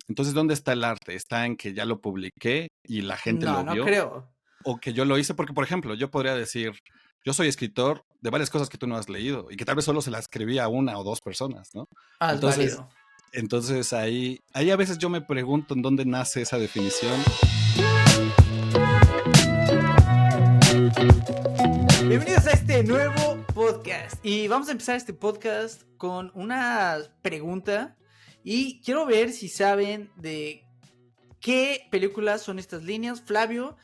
entonces, ¿dónde está el arte? ¿Está en que ya lo publiqué y la gente No, lo no vio? creo. ¿O que yo lo hice? Porque, por ejemplo, yo podría decir, yo soy escritor de varias cosas que tú no has leído y que tal vez solo se las escribí a una o dos personas, ¿no? Ah, es Entonces, válido. entonces ahí a veces yo me pregunto en dónde nace esa definición. Bienvenidos a este nuevo podcast. Y vamos a empezar este podcast con una pregunta. Y quiero ver si saben de qué películas son estas líneas. Flavio,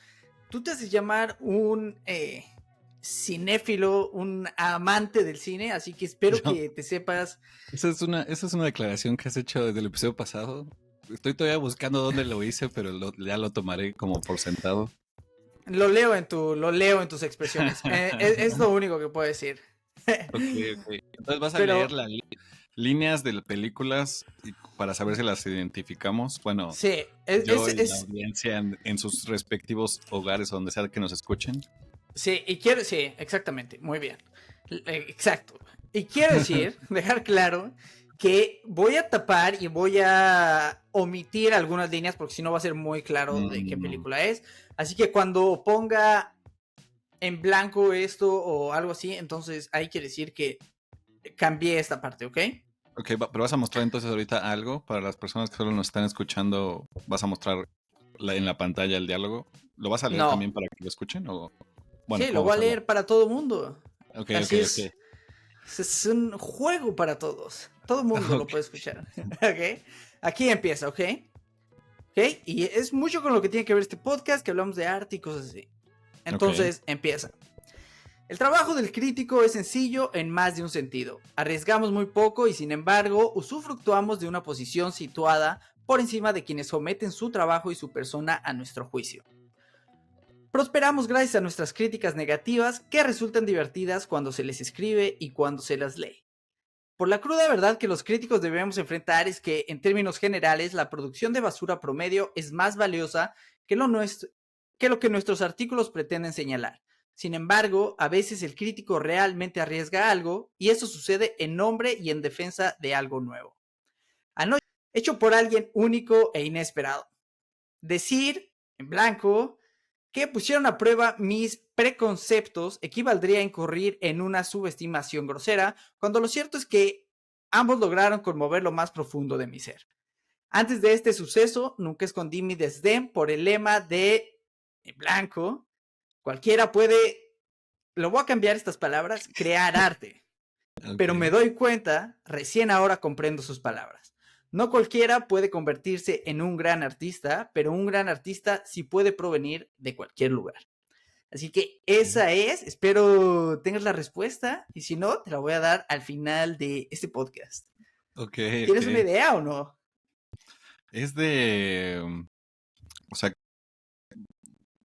tú te haces llamar un cinéfilo, un amante del cine, así que espero Yo, que te sepas. esa es una declaración que has hecho desde el episodio pasado. Estoy todavía buscando dónde lo hice, pero ya lo tomaré como por sentado. Lo leo en tus expresiones. Es lo único que puedo decir. Ok, ok. Entonces vas a leer Pero las líneas de las películas para saber si las identificamos. Bueno, sí, yo y la audiencia en sus respectivos hogares, donde sea que nos escuchen. sí, sí, exactamente, muy bien. Exacto. Y quiero decir, dejar claro que voy a tapar y voy a omitir algunas líneas porque si no va a ser muy claro de qué Mm, película es. Así que cuando ponga en blanco esto o algo así, entonces ahí quiere decir que cambié esta parte, ¿ok? ok, pero vas a mostrar entonces ahorita algo para las personas que solo nos están escuchando. ¿Vas a mostrar en la pantalla el diálogo? ¿Lo vas a leer No. también para que lo escuchen? O, bueno, Sí, lo ¿cómo voy a vas a hablar? leer para todo mundo. Ok, ok, Así ok. es un juego para todos. Todo el mundo lo Ok, puede escuchar. ¿Ok? Aquí empieza, ¿ok? ¿Ok? Y es mucho con lo que tiene que ver este podcast, que hablamos de arte y cosas así. ok. Entonces, empieza. El trabajo del crítico es sencillo en más de un sentido. Arriesgamos muy poco y sin embargo usufructuamos de una posición situada por encima de quienes someten su trabajo y su persona a nuestro juicio. Prosperamos gracias a nuestras críticas negativas que resultan divertidas cuando se les escribe y cuando se las lee. Por la cruda verdad que los críticos debemos enfrentar es que, en términos generales, la producción de basura promedio es más valiosa que lo que nuestros artículos pretenden señalar. Sin embargo, a veces el crítico realmente arriesga algo y eso sucede en nombre y en defensa de algo nuevo. Anoche, hecho por alguien único e inesperado. Decir, en blanco, que pusieron a prueba mis preconceptos equivaldría a incurrir en una subestimación grosera, cuando lo cierto es que ambos lograron conmover lo más profundo de mi ser. Antes de este suceso, nunca escondí mi desdén por el lema de en blanco, cualquiera puede, lo voy a cambiar estas palabras, crear arte. Pero me Ok. doy cuenta, recién ahora comprendo sus palabras. No cualquiera puede convertirse en un gran artista, pero un gran artista sí puede provenir de cualquier lugar. Así que esa es, espero tengas la respuesta y si no, te la voy a dar al final de este podcast. Ok, ok. ¿Tienes una idea o no? Es de... O sea,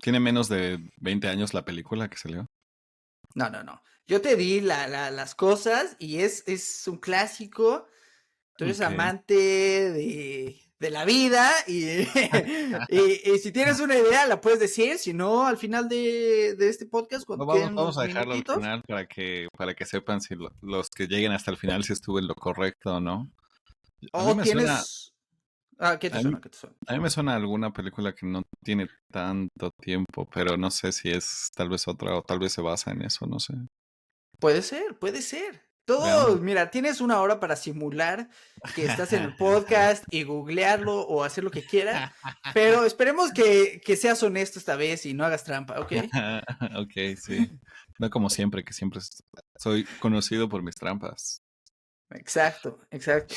tiene menos de 20 años la película que salió. No, no, no. Yo te di las cosas y es un clásico. Tú eres Ok. amante de la vida y si tienes una idea la puedes decir, si no, al final de este podcast, cuando Vamos, queden vamos unos a dejarlo al minutitos. final para que sepan si los que lleguen hasta el final si estuve en lo correcto o no. A mí O me suena, tienes... Ah, ¿qué te a mí, suena? ¿Qué te suena? a mí me suena alguna película que no tiene tanto tiempo, pero no sé si es tal vez otra o tal vez se basa en eso, no sé. Puede ser, puede ser. Veamos. Todo, mira, tienes una hora para simular que estás en el podcast y googlearlo o hacer lo que quieras, pero esperemos que seas honesto esta vez y no hagas trampa, ¿ok? Ok, sí. No como siempre, que siempre soy conocido por mis trampas. Exacto, exacto.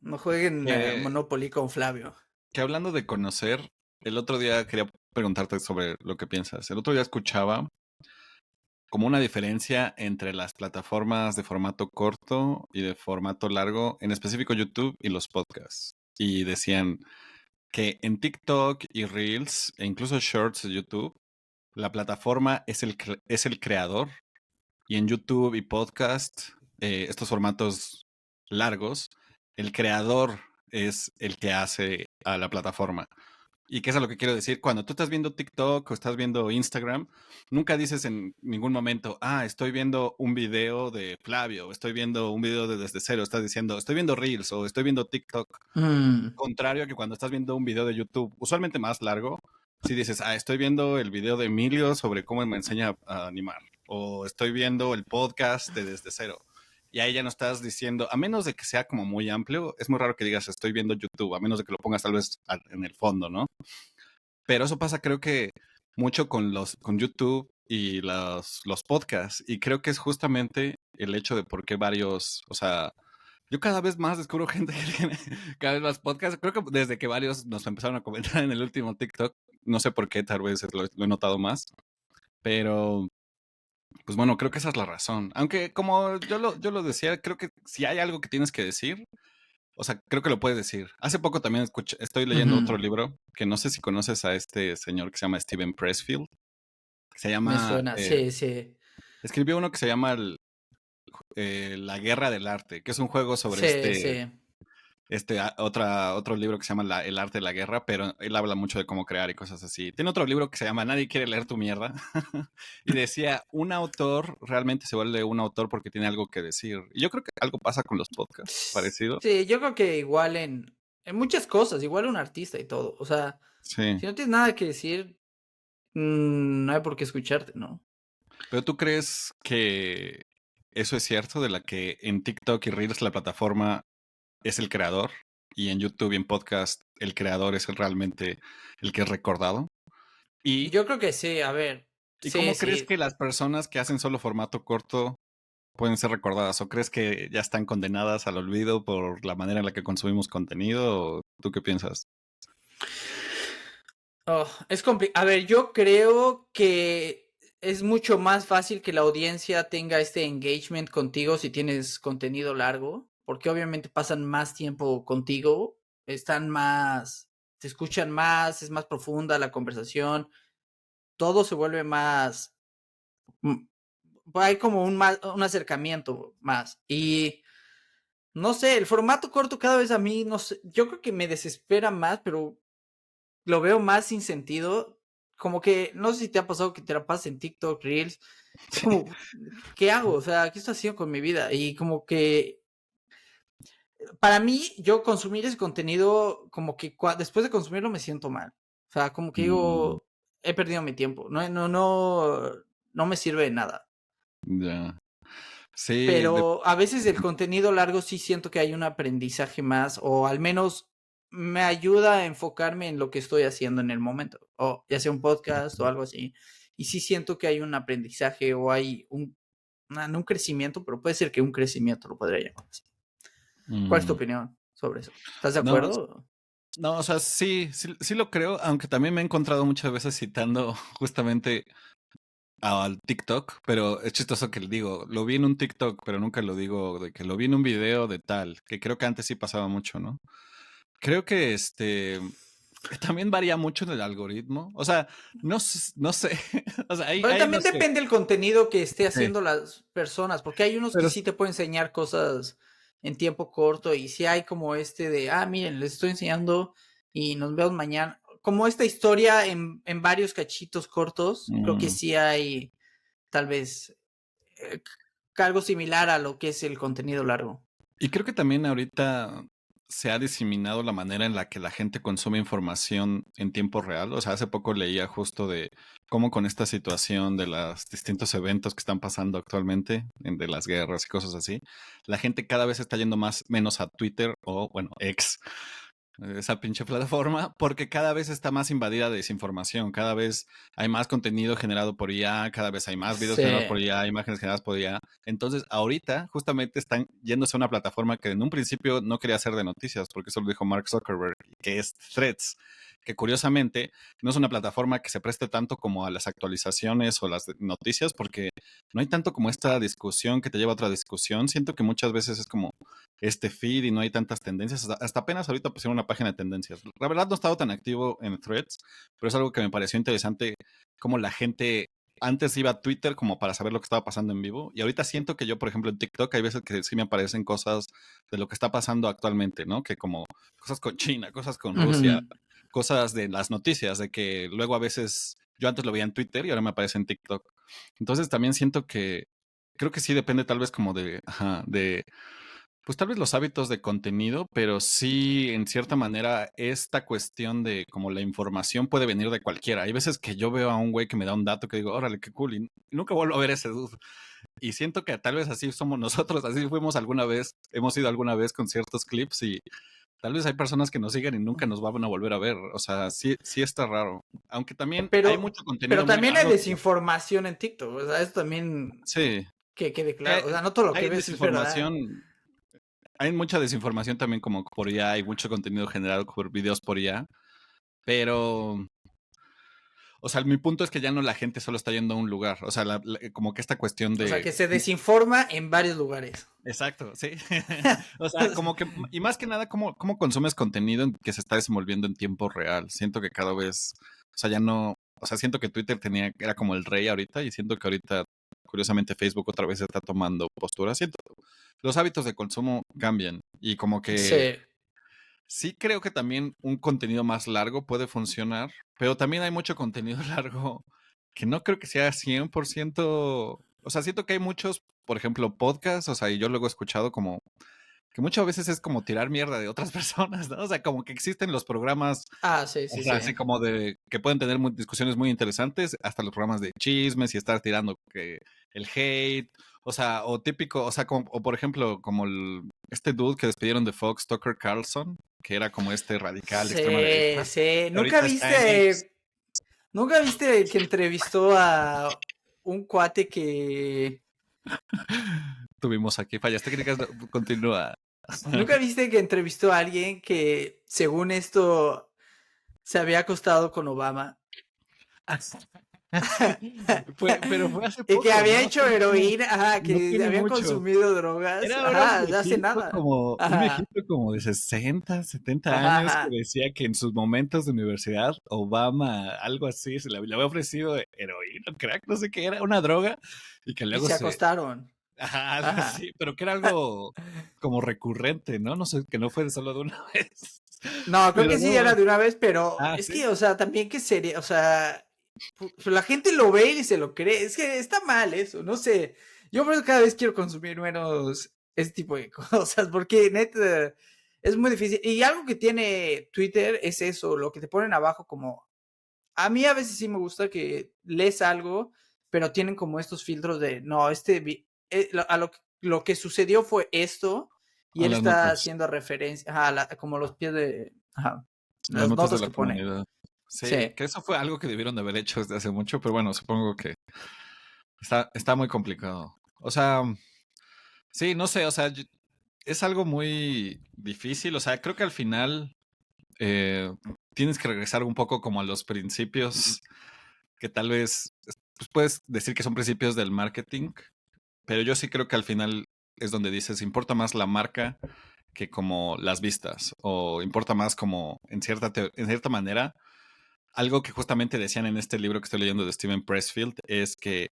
No jueguen Que, Monopoly con Flavio. que hablando de conocer, el otro día quería preguntarte sobre lo que piensas. El otro día escuchaba como una diferencia entre las plataformas de formato corto y de formato largo, en específico YouTube y los podcasts. Y decían que en TikTok y Reels e incluso Shorts de YouTube, la plataforma es el creador y en YouTube y podcast, estos formatos largos, el creador es el que hace a la plataforma. Y qué es a lo que quiero decir, cuando tú estás viendo TikTok o estás viendo Instagram, nunca dices en ningún momento, estoy viendo un video de Flavio, o estoy viendo un video de Desde Cero, estás diciendo, estoy viendo Reels o estoy viendo TikTok. Contrario a que cuando estás viendo un video de YouTube, usualmente más largo, si dices, estoy viendo el video de Emilio sobre cómo me enseña a animar, o estoy viendo el podcast de Desde Cero. Y ahí ya no estás diciendo, a menos de que sea como muy amplio, es muy raro que digas estoy viendo YouTube, a menos de que lo pongas tal vez en el fondo, ¿no? Pero eso pasa creo que mucho con YouTube y los podcasts. Y creo que es justamente el hecho de por qué varios, o sea, yo cada vez más descubro gente que tiene cada vez más podcasts. Creo que desde que varios nos empezaron a comentar en el último TikTok, no sé por qué, tal vez lo he notado más. Pero, pues bueno, creo que esa es la razón. Aunque como yo lo decía, creo que si hay algo que tienes que decir, o sea, creo que lo puedes decir. Hace poco también estoy leyendo otro libro que no sé si conoces a este señor que se llama Steven Pressfield. Que se Me llama, suena, sí, sí. escribió uno que se llama La Guerra del Arte, que es un juego sobre Sí, sí. otro libro que se llama El Arte de la Guerra, pero él habla mucho de cómo crear y cosas así. Tiene otro libro que se llama Nadie quiere leer tu mierda. Y decía, un autor realmente se vuelve un autor porque tiene algo que decir. Y yo creo que algo pasa con los podcasts, parecido. Sí, yo creo que igual en muchas cosas, igual un artista y todo. O sea, Sí. si no tienes nada que decir, no hay por qué escucharte, ¿no? Pero ¿tú crees que eso es cierto, de la que en TikTok y Reels la plataforma es el creador y en YouTube y en podcast el creador es realmente el que es recordado? ¿Y, Yo creo que sí, a ver. y Sí, cómo crees sí. que las personas que hacen solo formato corto pueden ser recordadas? ¿O crees que ya están condenadas al olvido por la manera en la que consumimos contenido? ¿O tú qué piensas? Oh, es complicado. A ver, yo creo que es mucho más fácil que la audiencia tenga este engagement contigo si tienes contenido largo, porque obviamente pasan más tiempo contigo, están más, te escuchan más, es más profunda la conversación, todo se vuelve más, mm, hay como un acercamiento más. Y no sé, el formato corto cada vez a mí, no sé, yo creo que me desespera más, pero lo veo más sin sentido. Como que, no sé si te ha pasado que te la pasas en TikTok, Reels. Es Sí. como, ¿qué hago? O sea, ¿qué estoy haciendo con mi vida? Y como que, para mí, yo consumir ese contenido, como que después de consumirlo me siento mal. O sea, como que Mm, digo, he perdido mi tiempo. No me sirve de nada. ya. Sí, Pero a veces el contenido largo sí siento que hay un aprendizaje más, o al menos me ayuda a enfocarme en lo que estoy haciendo en el momento, o ya sea un podcast o algo así. Y sí siento que hay un aprendizaje o hay no un crecimiento, pero puede ser que un crecimiento lo podría llamar así. ¿Cuál es tu mm, opinión sobre eso? ¿Estás de no, acuerdo? no, o sea, sí lo creo, aunque también me he encontrado muchas veces citando justamente al TikTok, pero es chistoso que le digo, lo vi en un TikTok, pero nunca lo digo de que lo vi en un video de tal, que creo que antes sí pasaba mucho, ¿no? Creo que también varía mucho en el algoritmo, o sea, no sé, o sea, Pero ahí no también sé. depende del contenido que esté Sí, haciendo las personas, porque hay unos que pero sí te pueden enseñar cosas en tiempo corto y sí hay como este de, miren, les estoy enseñando y nos vemos mañana. Como esta historia en varios cachitos cortos, creo que mm, sí hay tal vez algo similar a lo que es el contenido largo. y creo que también ahorita se ha diseminado la manera en la que la gente consume información en tiempo real. O sea, hace poco leía justo de cómo con esta situación de los distintos eventos que están pasando actualmente, de las guerras y cosas así, la gente cada vez está yendo menos a Twitter o, bueno, X, esa pinche plataforma, porque cada vez está más invadida de desinformación, cada vez hay más contenido generado por IA, cada vez hay más videos Sí. generados por IA, imágenes generadas por IA. Entonces, ahorita justamente están yéndose a una plataforma que en un principio no quería ser de noticias, porque eso lo dijo Mark Zuckerberg, que es Threads, que curiosamente no es una plataforma que se preste tanto como a las actualizaciones o las noticias, porque no hay tanto como esta discusión que te lleva a otra discusión. Siento que muchas veces es como este feed y no hay tantas tendencias. Hasta apenas ahorita pusieron una página de tendencias. La verdad no he estado tan activo en Threads, pero es algo que me pareció interesante, como la gente antes iba a Twitter como para saber lo que estaba pasando en vivo, y ahorita siento que yo, por ejemplo, en TikTok hay veces que sí me aparecen cosas de lo que está pasando actualmente, ¿no? Que como cosas con China, cosas con Rusia, Ujú. cosas de las noticias, de que luego a veces yo antes lo veía en Twitter y ahora me aparece en TikTok. Entonces también siento que creo que sí depende tal vez como de, ajá, de pues tal vez los hábitos de contenido, pero sí, en cierta manera, esta cuestión de como la información puede venir de cualquiera. Hay veces que yo veo a un güey que me da un dato que digo, órale, qué cool, y nunca vuelvo a ver ese dude. Y siento que tal vez así somos nosotros, así fuimos alguna vez, hemos ido alguna vez con ciertos clips y tal vez hay personas que nos siguen y nunca nos van a volver a ver. O sea, sí, sí está raro. Aunque también hay Pero, mucho contenido pero muy también hay largo. desinformación en TikTok. O sea, eso también Sí, que quede claro. O sea, no todo lo que hay ves es verdad. desinformación. Hay mucha desinformación también como por IA, hay mucho contenido generado por videos por IA, pero, o sea, mi punto es que ya no la gente solo está yendo a un lugar, o sea, como que esta cuestión O sea, de... que se desinforma en varios lugares. Exacto, sí. O sea, como que, y más que nada, cómo consumes contenido que se está desenvolviendo en tiempo real. Siento que cada vez, o sea, ya no, o sea, siento que Twitter era como el rey ahorita y siento que ahorita, curiosamente, Facebook otra vez está tomando postura. Siento, los hábitos de consumo cambian y como que Sí. sí creo que también un contenido más largo puede funcionar, pero también hay mucho contenido largo que no creo que sea 100%, o sea, siento que hay muchos, por ejemplo, podcasts, o sea, y yo luego he escuchado como que muchas veces es como tirar mierda de otras personas, ¿no? O sea, como que existen los programas, Ah, sí, o sí, sea, sí. así como de que pueden tener discusiones muy interesantes, hasta los programas de chismes y estar tirando que el hate, o sea, o típico, o sea, como, o por ejemplo, como este dude que despidieron de Fox, Tucker Carlson, que era como este radical de extrema Sí, derecha, sí. que ahorita está en X. Nunca viste que entrevistó a un cuate que... Tuvimos aquí fallas técnicas, continúa. ¿Nunca viste que entrevistó a alguien que, según esto, se había acostado con Obama? Pero fue hace Y que poco, había ¿no? O sea, hecho heroína, ajá, no que tiene habían mucho. consumido drogas, Era ahora ajá, de hace nada. un Ajá, viejito como de 60, 70 ajá, años que ajá. decía que en sus momentos de universidad, Obama, algo así, le había ofrecido heroína, crack, no sé qué era, una droga, y que Y luego se acostaron. ajá, algo Ajá. así, pero que era algo como recurrente, ¿no? No sé, que no fue solo de una vez. No, creo Pero que sí no, era de una vez, pero es sí. que, o sea, también que sería, o sea, la gente lo ve y se lo cree. Es que está mal eso, no sé. Yo por eso cada vez quiero consumir menos ese tipo de cosas, porque neta es muy difícil. Y algo que tiene Twitter es eso, lo que te ponen abajo como... A mí a veces sí me gusta que lees algo, pero tienen como estos filtros de, no, lo que sucedió fue esto, y A él las está notas, haciendo referencia, a como los pies de, ajá, las las notas de notas la que pone. comunidad. Sí, Sí. que eso fue algo que debieron de haber hecho desde hace mucho, pero bueno, supongo que está muy complicado. O sea, sí, no sé, o sea, es algo muy difícil, o sea, creo que al final eh, tienes que regresar un poco como a los principios que tal vez, pues puedes decir que son principios del marketing, pero yo sí creo que al final es donde dices, importa más la marca que como las vistas, o importa más como en cierta manera, algo que justamente decían en este libro que estoy leyendo de Steven Pressfield es que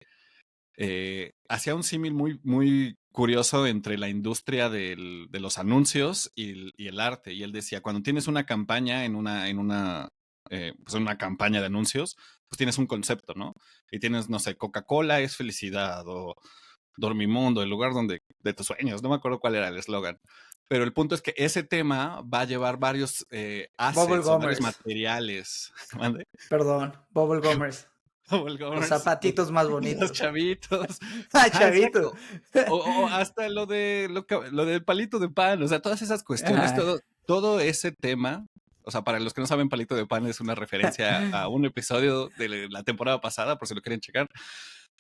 hacía un símil muy, muy curioso entre la industria de los anuncios y el arte. Y él decía, cuando tienes una campaña pues en una campaña de anuncios, pues tienes un concepto, ¿no? Y tienes, no sé, Coca-Cola es felicidad o Dormimundo, el lugar de tus sueños. No me acuerdo cuál era el eslogan. Pero el punto es que ese tema va a llevar varios Bubble assets o varios Gummers, materiales. ¿Mande? perdón, Bubble Gummers, los Bubblegumers, zapatitos más los bonitos. chavitos. Ah, Ajá, chavito. exacto. O hasta lo del palito de pan, o sea, todas esas cuestiones, Ajá. todo ese tema. O sea, para los que no saben, Palito de Pan es una referencia a un episodio de la temporada pasada, por si lo quieren checar,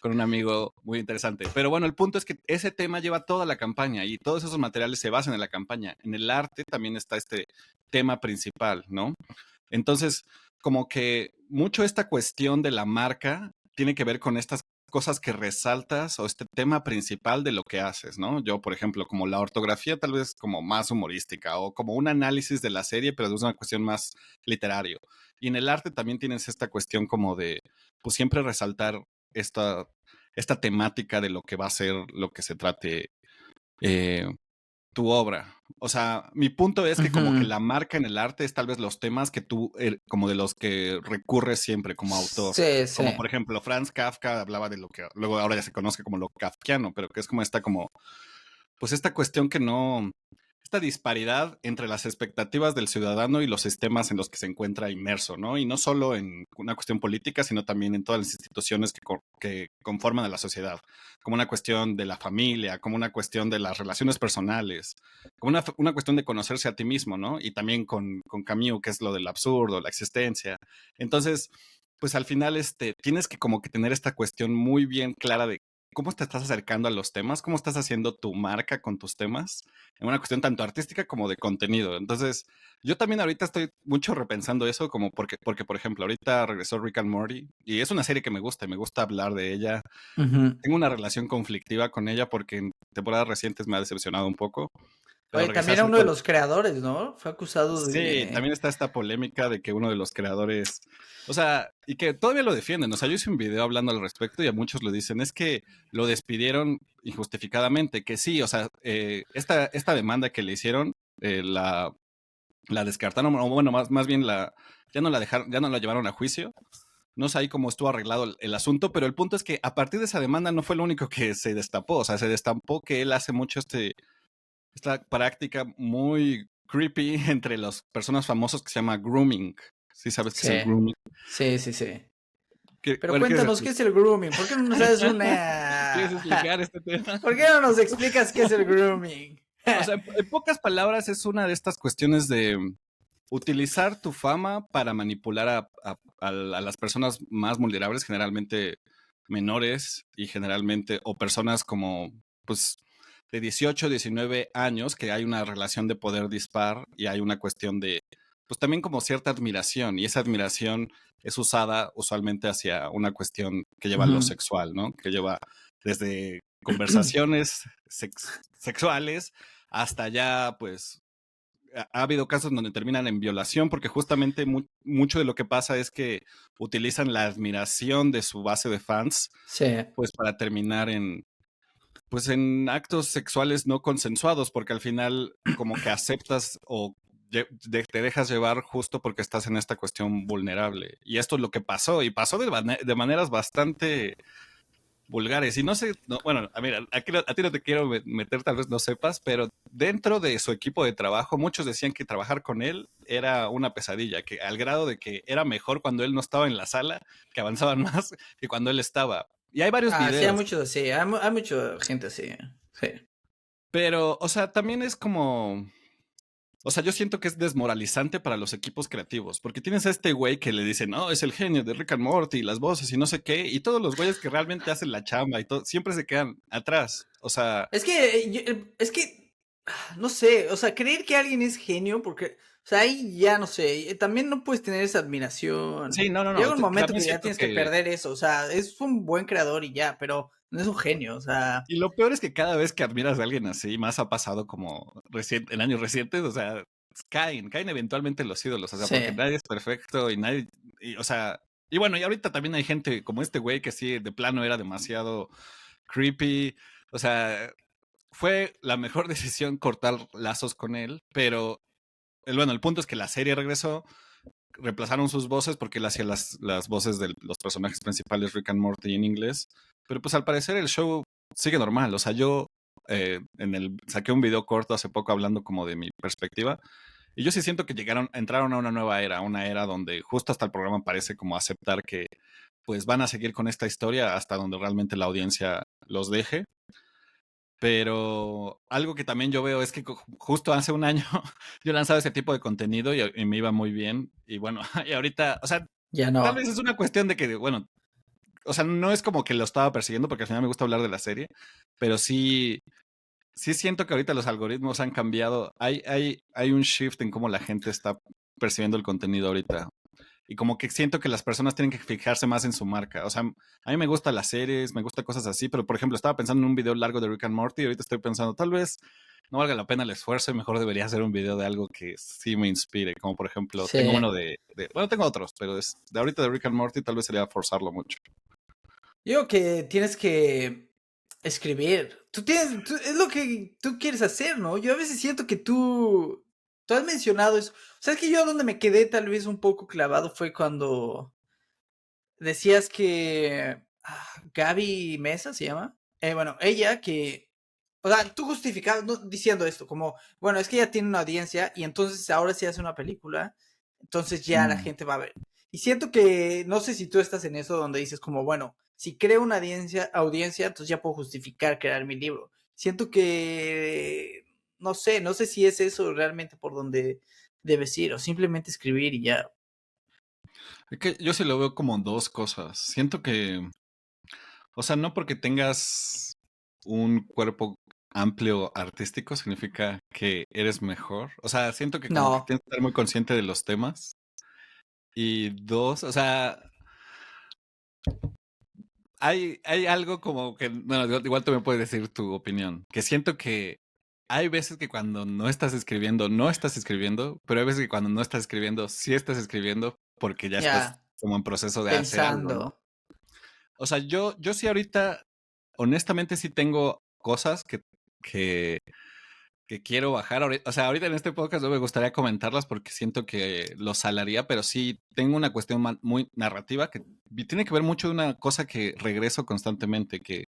con un amigo muy interesante. Pero bueno, el punto es que ese tema lleva toda la campaña y todos esos materiales se basan en la campaña. En el arte también está este tema principal, ¿no? Entonces, como que mucho esta cuestión de la marca tiene que ver con estas cosas que resaltas o este tema principal de lo que haces, ¿no? Yo, por ejemplo, como la ortografía tal vez como más humorística o como un análisis de la serie, pero desde una cuestión más literario. Y en el arte también tienes esta cuestión como de, pues siempre resaltar esta, esta temática de lo que va a ser lo que se trate eh, tu obra. O sea, mi punto es que como que Ujú. la marca en el arte es tal vez los temas que tú, como de los que recurres siempre como autor. Sí, sí. Como por ejemplo, Franz Kafka hablaba de lo que luego ahora ya se conoce como lo kafkiano, pero que es como esta como, pues esta cuestión que no, esta disparidad entre las expectativas del ciudadano y los sistemas en los que se encuentra inmerso, ¿no? Y no solo en una cuestión política, sino también en todas las instituciones que conforman a la sociedad, como una cuestión de la familia, como una cuestión de las relaciones personales, como una cuestión de conocerse a ti mismo, ¿no? Y también con Camus, que es lo del absurdo, la existencia. Entonces, pues al final tienes que como que tener esta cuestión muy bien clara de cómo te estás acercando a los temas, cómo estás haciendo tu marca con tus temas en una cuestión tanto artística como de contenido. Entonces, yo también ahorita estoy mucho repensando eso, como porque por ejemplo, ahorita regresó Rick and Morty y es una serie que me gusta y me gusta hablar de ella. Ujú. Tengo una relación conflictiva con ella porque en temporadas recientes me ha decepcionado un poco, pero Oye, regresé también hace era un uno de los creadores, ¿no? Fue acusado Sí, de... también está esta polémica de que uno de los creadores, o sea, y que todavía lo defienden, o sea, yo hice un video hablando al respecto y a muchos lo dicen, es que lo despidieron injustificadamente, que sí, o sea, esta demanda que le hicieron, la descartaron, o bueno, más bien ya no la dejaron, ya no la llevaron a juicio. No sé ahí cómo estuvo arreglado el asunto, pero el punto es que a partir de esa demanda no fue lo único que se destapó, o sea, se destapó que él hace mucho esta práctica muy creepy entre las personas famosas que se llama grooming. ¿Sí sabes qué es Sí, el grooming? sí, sí, sí. Pero Bueno, ¿quieres cuéntanos, ¿qué es el grooming? ¿Por qué no nos haces ¿Quieres una... explicar este tema? ¿Por qué no nos explicas qué es el grooming? O sea, en pocas palabras es una de estas cuestiones de utilizar tu fama para manipular a las personas más vulnerables, generalmente menores y generalmente, o personas como, pues, de 18, 19 años, que hay una relación de poder dispar y hay una cuestión de, pues también como cierta admiración, y esa admiración es usada usualmente hacia una cuestión que lleva a lo Ujú. sexual, ¿no? Que lleva desde conversaciones sexuales hasta ya, pues, ha habido casos donde terminan en violación porque justamente mucho de lo que pasa es que utilizan la admiración de su base de fans Sí. pues para terminar pues en actos sexuales no consensuados porque al final como que aceptas o te dejas llevar justo porque estás en esta cuestión vulnerable y esto es lo que pasó y pasó de maneras bastante vulgares. Y no sé, bueno, mira, a ti no te quiero meter, tal vez no sepas, pero dentro de su equipo de trabajo, muchos decían que trabajar con él era una pesadilla, que al grado de que era mejor cuando él no estaba en la sala, que avanzaban más que cuando él estaba. Y hay varios Ah, sí, hay videos, muchos así, hay mucha gente así. Sí. pero, o sea, también es como, o sea, yo siento que es desmoralizante para los equipos creativos, porque tienes a este güey que le dice, no, es el genio de Rick and Morty, las voces y no sé qué, y todos los güeyes que realmente hacen la chamba y todo, siempre se quedan atrás. O sea, Es que, no sé, o sea, creer que alguien es genio, porque, o sea, ahí ya no sé, también no puedes tener esa admiración. sí, no, no, no, Llega un momento también que ya siento tienes que que, perder eso, o sea, es un buen creador y ya, pero no es un genio, o sea, y lo peor es que cada vez que admiras a alguien así, más ha pasado como en años recientes, o sea, caen eventualmente los ídolos, o sea, sí. porque nadie es perfecto y nadie, o sea, y bueno, y ahorita también hay gente como este güey que sí, de plano era demasiado creepy, o sea, fue la mejor decisión cortar lazos con él, pero bueno, el punto es que la serie regresó, reemplazaron sus voces porque él hacía las voces de los personajes principales, Rick and Morty en inglés, pero pues al parecer el show sigue normal, o sea, yo saqué un video corto hace poco hablando como de mi perspectiva, y yo sí siento que entraron a una nueva era, una era donde justo hasta el programa parece como aceptar que pues van a seguir con esta historia hasta donde realmente la audiencia los deje. Pero algo que también yo veo es que justo hace un año yo lanzaba ese tipo de contenido y me iba muy bien. Y bueno, y ahorita, o sea, Ya tal no. vez es una cuestión de que, bueno, o sea, no es como que lo estaba persiguiendo porque al final me gusta hablar de la serie, pero sí siento que ahorita los algoritmos han cambiado. Hay un shift en cómo la gente está percibiendo el contenido ahorita. Y como que siento que las personas tienen que fijarse más en su marca. O sea, a mí me gustan las series, me gustan cosas así, pero por ejemplo, estaba pensando en un video largo de Rick and Morty y ahorita estoy pensando, tal vez no valga la pena el esfuerzo y mejor debería hacer un video de algo que sí me inspire. Como por ejemplo, tengo Sí. uno bueno, tengo otros, pero de ahorita de Rick and Morty tal vez sería forzarlo mucho. Digo que tienes que Escribir. Es lo que tú quieres hacer, ¿no? Yo a veces siento que tú has mencionado eso. ¿Sabes que yo donde me quedé tal vez un poco clavado fue cuando decías que Gaby Mesa se llama? Bueno, ella que, o sea, tú justificabas diciendo esto, como, bueno, es que ella tiene una audiencia y entonces ahora si hace una película, entonces ya la Mm. gente va a ver. Y siento que, no sé si tú estás en eso donde dices como, bueno, si creo una audiencia, entonces ya puedo justificar crear mi libro. Siento que, no sé si es eso realmente por donde debes ir o simplemente escribir y ya. Es que yo sí lo veo como dos cosas. Siento que, o sea, no porque tengas un cuerpo amplio artístico significa que eres mejor. O sea, siento que como que No, tienes que estar muy consciente de los temas. Y dos, o sea, hay algo como que, bueno, igual tú me puedes decir tu opinión, que siento que hay veces que cuando no estás escribiendo, no estás escribiendo, pero hay veces que cuando no estás escribiendo, sí estás escribiendo porque ya estás ya, como en proceso de hacer algo, ¿no? pensando. O sea, yo sí ahorita, honestamente sí tengo cosas que, que quiero bajar. O sea, ahorita en este podcast no me gustaría comentarlas porque siento que lo salaría, pero sí tengo una cuestión muy narrativa que tiene que ver mucho de una cosa que regreso constantemente, que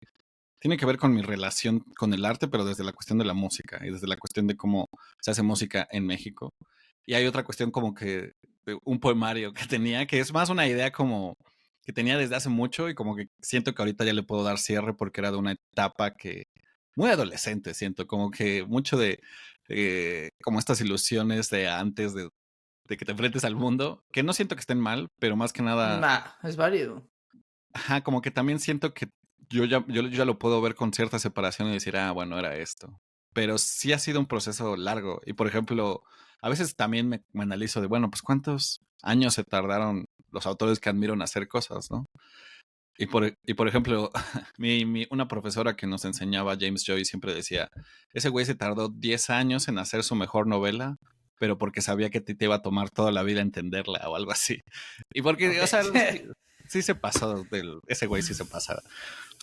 tiene que ver con mi relación con el arte, pero desde la cuestión de la música y desde la cuestión de cómo se hace música en México. Y hay otra cuestión como que de un poemario que tenía, que es más una idea como que tenía desde hace mucho y como que siento que ahorita ya le puedo dar cierre porque era de una etapa que muy adolescente, siento, como que mucho de como estas ilusiones de antes de que te enfrentes al mundo, que no siento que estén mal, pero más que nada, Nah, es válido. ajá, como que también siento que yo ya lo puedo ver con cierta separación y decir, ah, bueno, era esto. Pero sí ha sido un proceso largo. Y por ejemplo, a veces también me analizo de, bueno, pues cuántos años se tardaron los autores que admiro en hacer cosas, ¿no? Y por ejemplo, una profesora que nos enseñaba, James Joyce, siempre decía, ese güey se tardó 10 años en hacer su mejor novela, pero porque sabía que te iba a tomar toda la vida entenderla o algo así. Y porque, Ok. o sea, sí, sí se pasó ese güey sí se pasa.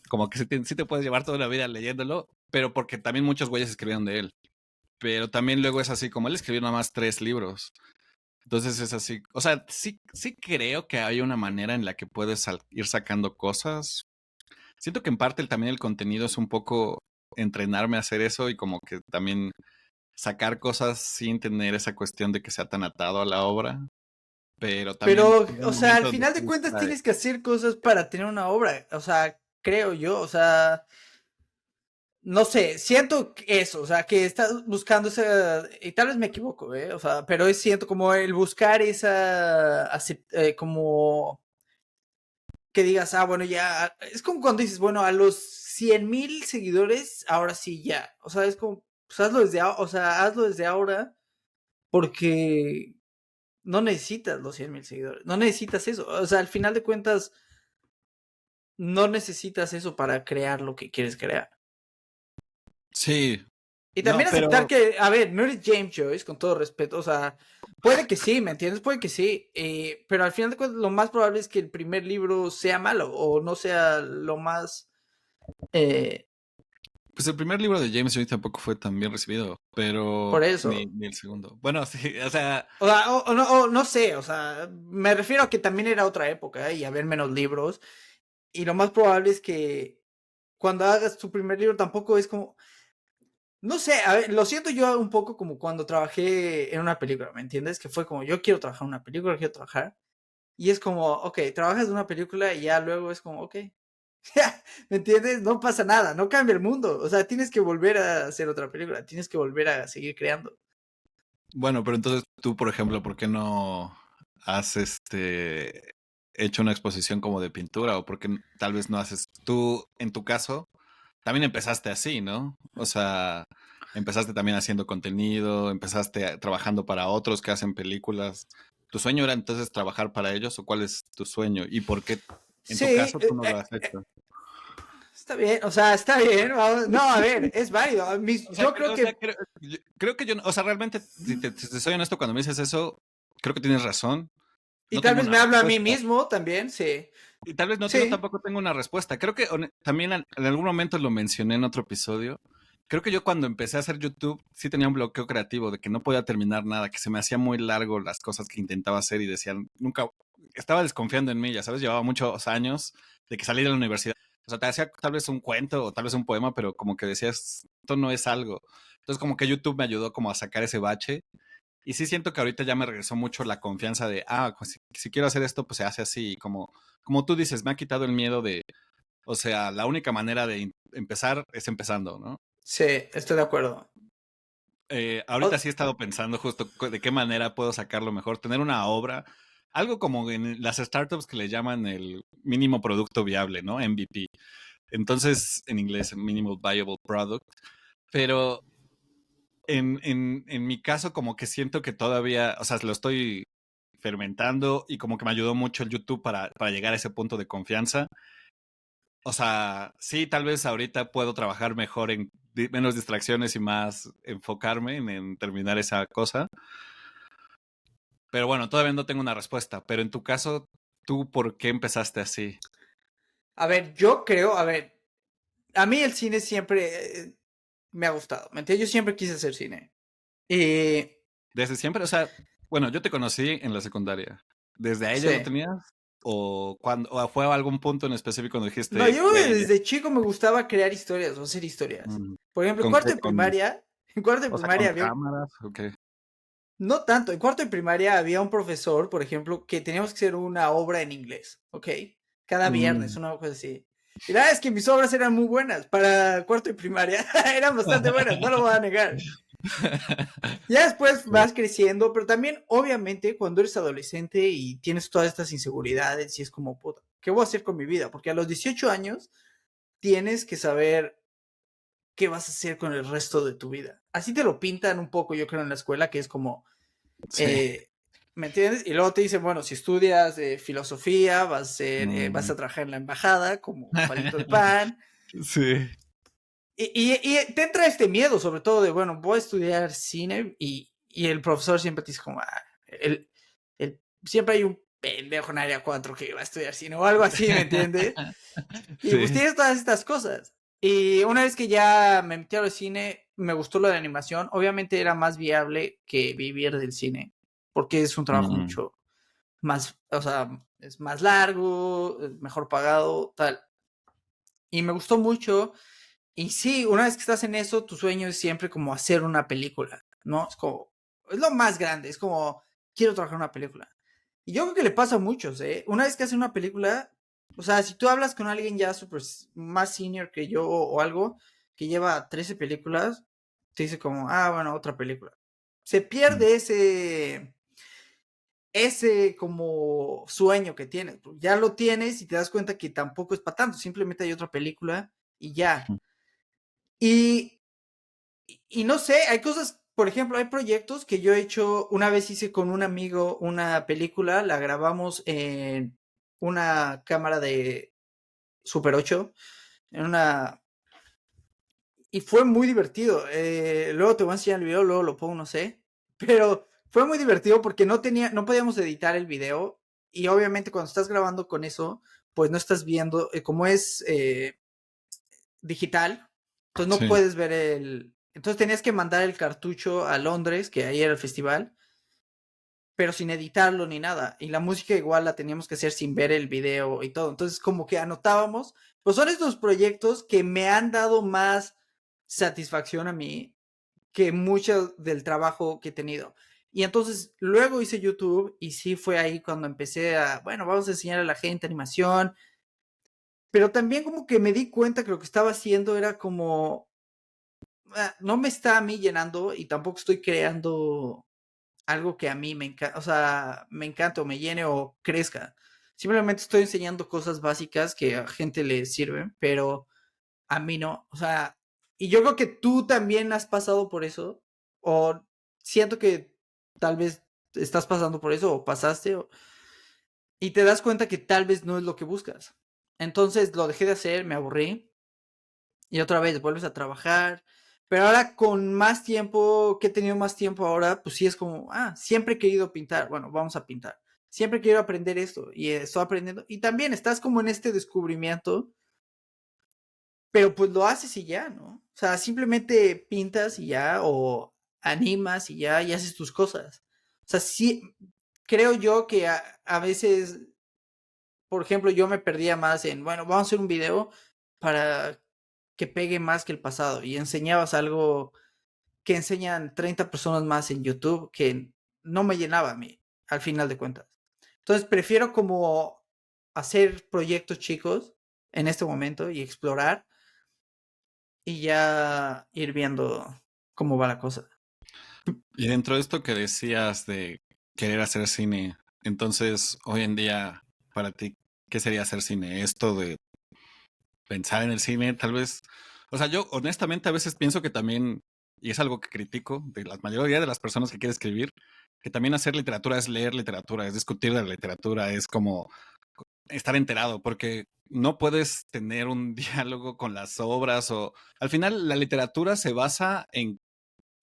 Como que sí te puedes llevar toda la vida leyéndolo, pero porque también muchos güeyes escribieron de él. Pero también luego es así, como él escribió nada más 3 libros. Entonces es así, o sea, sí creo que hay una manera en la que puedes ir sacando cosas. Siento que en parte también el contenido es un poco entrenarme a hacer eso y como que también sacar cosas sin tener esa cuestión de que sea tan atado a la obra, pero también Pero, llega o un sea, al momento donde final de te cuentas distrae. tienes que hacer cosas para tener una obra. O sea, creo yo. O sea, no sé, siento eso. O sea, que estás buscando esa. Y tal vez me equivoco, ¿eh? O sea, pero siento como el buscar esa. Como que digas, bueno, ya. Es como cuando dices, bueno, a los 100,000 seguidores, ahora sí ya. O sea, es como. Pues hazlo desde ahora. O sea, hazlo desde ahora. Porque no necesitas los 100,000 seguidores. No necesitas eso. O sea, al final de cuentas no necesitas eso para crear lo que quieres crear. Sí, Y también no, aceptar pero que, a ver, no eres James Joyce, con todo respeto, o sea, puede que sí, ¿me entiendes? Puede que sí, pero al final de cuentas lo más probable es que el primer libro sea malo o no sea lo más... eh, pues el primer libro de James Joyce tampoco fue tan bien recibido, por pero eso. ni el segundo. Bueno, sí, o sea, O sea, no sé, o sea, me refiero a que también era otra época y había menos libros. Y lo más probable es que cuando hagas tu primer libro tampoco es como, no sé, a ver, lo siento yo un poco como cuando trabajé en una película, ¿me entiendes? Que fue como, yo quiero trabajar en una película, quiero trabajar. Y es como, ok, trabajas en una película y ya luego es como, ok, ¿me entiendes? No pasa nada, no cambia el mundo. O sea, tienes que volver a hacer otra película, tienes que volver a seguir creando. bueno, pero entonces tú, por ejemplo, ¿por qué no has hecho una exposición como de pintura? O por qué tal vez no haces tú, en tu caso, también empezaste así, ¿no? O sea, empezaste también haciendo contenido, empezaste trabajando para otros que hacen películas. ¿Tu sueño era entonces trabajar para ellos o cuál es tu sueño? ¿Y por qué en Sí, tu caso tú no lo has hecho? está bien, o sea, está bien. No, a ver, es válido. O sea, Yo creo que creo que yo, o sea, realmente, si te soy honesto, cuando me dices eso, creo que tienes razón. Y No tal tengo vez una me hablo a mí respuesta. mismo también, sí. Y tal vez no, yo Sí, tampoco tengo una respuesta. Creo que también en algún momento lo mencioné en otro episodio. Creo que yo cuando empecé a hacer YouTube sí tenía un bloqueo creativo de que no podía terminar nada, que se me hacía muy largo las cosas que intentaba hacer y decían, nunca, estaba desconfiando en mí, ya sabes, llevaba muchos años de que salí de la universidad. O sea, te hacía tal vez un cuento o tal vez un poema, pero como que decías, esto no es algo. Entonces como que YouTube me ayudó como a sacar ese bache. Y sí siento que ahorita ya me regresó mucho la confianza de, pues si quiero hacer esto, pues se hace así. Como tú dices, me ha quitado el miedo de, o sea, la única manera de empezar es empezando, ¿no? sí, estoy de acuerdo. Ahorita O- sí he estado pensando justo de qué manera puedo sacarlo mejor, tener una obra, algo como en las startups que le llaman el mínimo producto viable, ¿no? MVP. Entonces, en inglés, Minimal Viable Product. Pero en mi caso, como que siento que todavía, o sea, lo estoy fermentando y como que me ayudó mucho el YouTube para llegar a ese punto de confianza. O sea, sí, tal vez ahorita puedo trabajar mejor en menos distracciones y más enfocarme en terminar esa cosa. Pero bueno, todavía no tengo una respuesta. Pero en tu caso, ¿tú por qué empezaste así? a ver, yo creo, a ver, a mí el cine siempre me ha gustado, ¿me entiendes? Yo siempre quise hacer cine. Y ¿Desde siempre? O sea, bueno, yo te conocí en la secundaria. ¿Desde ahí ya lo sí. tenías? ¿O cuando, o fue a algún punto en específico donde No, dijiste, yo güey, desde chico me gustaba crear historias o hacer historias. mm, Por ejemplo, en ¿con cuarto qué? de primaria, en cuarto de O sea, con primaria había un, cámaras, ¿o qué? no tanto, en cuarto de primaria había un profesor, por ejemplo, que teníamos que hacer una obra en inglés, ¿ok? Cada viernes, Mm. una cosa así. Y la verdad es que mis obras eran muy buenas para cuarto de primaria, eran bastante buenas, no lo voy a negar. Ya después Sí. vas creciendo, pero también, obviamente, cuando eres adolescente y tienes todas estas inseguridades y es como, puta, ¿qué voy a hacer con mi vida? Porque a los 18 años tienes que saber qué vas a hacer con el resto de tu vida. Así te lo pintan un poco, yo creo, en la escuela, que es como, Sí. eh, ¿me entiendes? Y luego te dicen, bueno, si estudias filosofía, vas Mm. a trabajar en la embajada como palito de pan. Sí. Y te entra este miedo, sobre todo de, bueno, voy a estudiar cine y el profesor siempre te dice como, siempre hay un pendejo en área 4 que va a estudiar cine o algo así, ¿me entiendes? Y pues Sí. tienes todas estas cosas. Y una vez que ya me metí al cine, me gustó lo de animación. Obviamente era más viable que vivir del cine, porque es un trabajo Mm. mucho más, o sea, es más largo, mejor pagado, tal. Y me gustó mucho. Y sí, una vez que estás en eso, tu sueño es siempre como hacer una película, ¿no? Es como, es lo más grande, es como, quiero trabajar en una película. Y yo creo que le pasa a muchos, ¿eh? Una vez que hacen una película, o sea, si tú hablas con alguien ya super, más senior que yo o algo, que lleva 13 películas, te dice como, bueno, otra película. Se Mm. pierde ese como sueño que tienes. Ya lo tienes y te das cuenta que tampoco es para tanto, simplemente hay otra película y ya. Y y no sé, hay cosas, por ejemplo, hay proyectos que yo he hecho, una vez hice con un amigo una película, la grabamos en una cámara de Super 8, en una... Y fue muy divertido. Luego te voy a enseñar el video, luego lo pongo, no sé. Pero fue muy divertido porque no podíamos editar el video. Y obviamente cuando estás grabando con eso, pues no estás viendo, como es digital, entonces no Sí. puedes ver el... Entonces tenías que mandar el cartucho a Londres, que ahí era el festival, pero sin editarlo ni nada. Y la música igual la teníamos que hacer sin ver el video y todo. Entonces como que anotábamos. Pues son estos proyectos que me han dado más satisfacción a mí que mucho del trabajo que he tenido. Y entonces luego hice YouTube y sí fue ahí cuando empecé a, bueno, vamos a enseñar a la gente animación, pero también como que me di cuenta que lo que estaba haciendo era como, no me está a mí llenando y tampoco estoy creando algo que a mí me encanta, o sea, me encanta o me llene o crezca. Simplemente estoy enseñando cosas básicas que a gente le sirven, pero a mí no. O sea, y yo creo que tú también has pasado por eso, o siento que tal vez estás pasando por eso, o pasaste, y te das cuenta que tal vez no es lo que buscas. Entonces lo dejé de hacer, me aburrí, y otra vez vuelves a trabajar. Pero ahora con más tiempo, que he tenido más tiempo ahora, pues sí es como, siempre he querido pintar, bueno, vamos a pintar. siempre quiero aprender esto y estoy aprendiendo. Y también estás como en este descubrimiento, pero pues lo haces y ya, ¿no? O sea, simplemente pintas y ya, o animas y ya, y haces tus cosas. O sea, sí, creo yo que a veces, por ejemplo, yo me perdía más en, bueno, vamos a hacer un video para que pegue más que el pasado y enseñabas algo que enseñan 30 personas más en YouTube que no me llenaba a mí, al final de cuentas. Entonces prefiero como hacer proyectos chicos en este momento y explorar y ya ir viendo cómo va la cosa. Y dentro de esto que decías de querer hacer cine, entonces hoy en día, para ti, ¿qué sería hacer cine? Esto de pensar en el cine, tal vez. O sea, yo honestamente a veces pienso que también, y es algo que critico de la mayoría de las personas que quieren escribir, que también hacer literatura es leer literatura, es discutir de la literatura, es como estar enterado, porque no puedes tener un diálogo con las obras o al final la literatura se basa en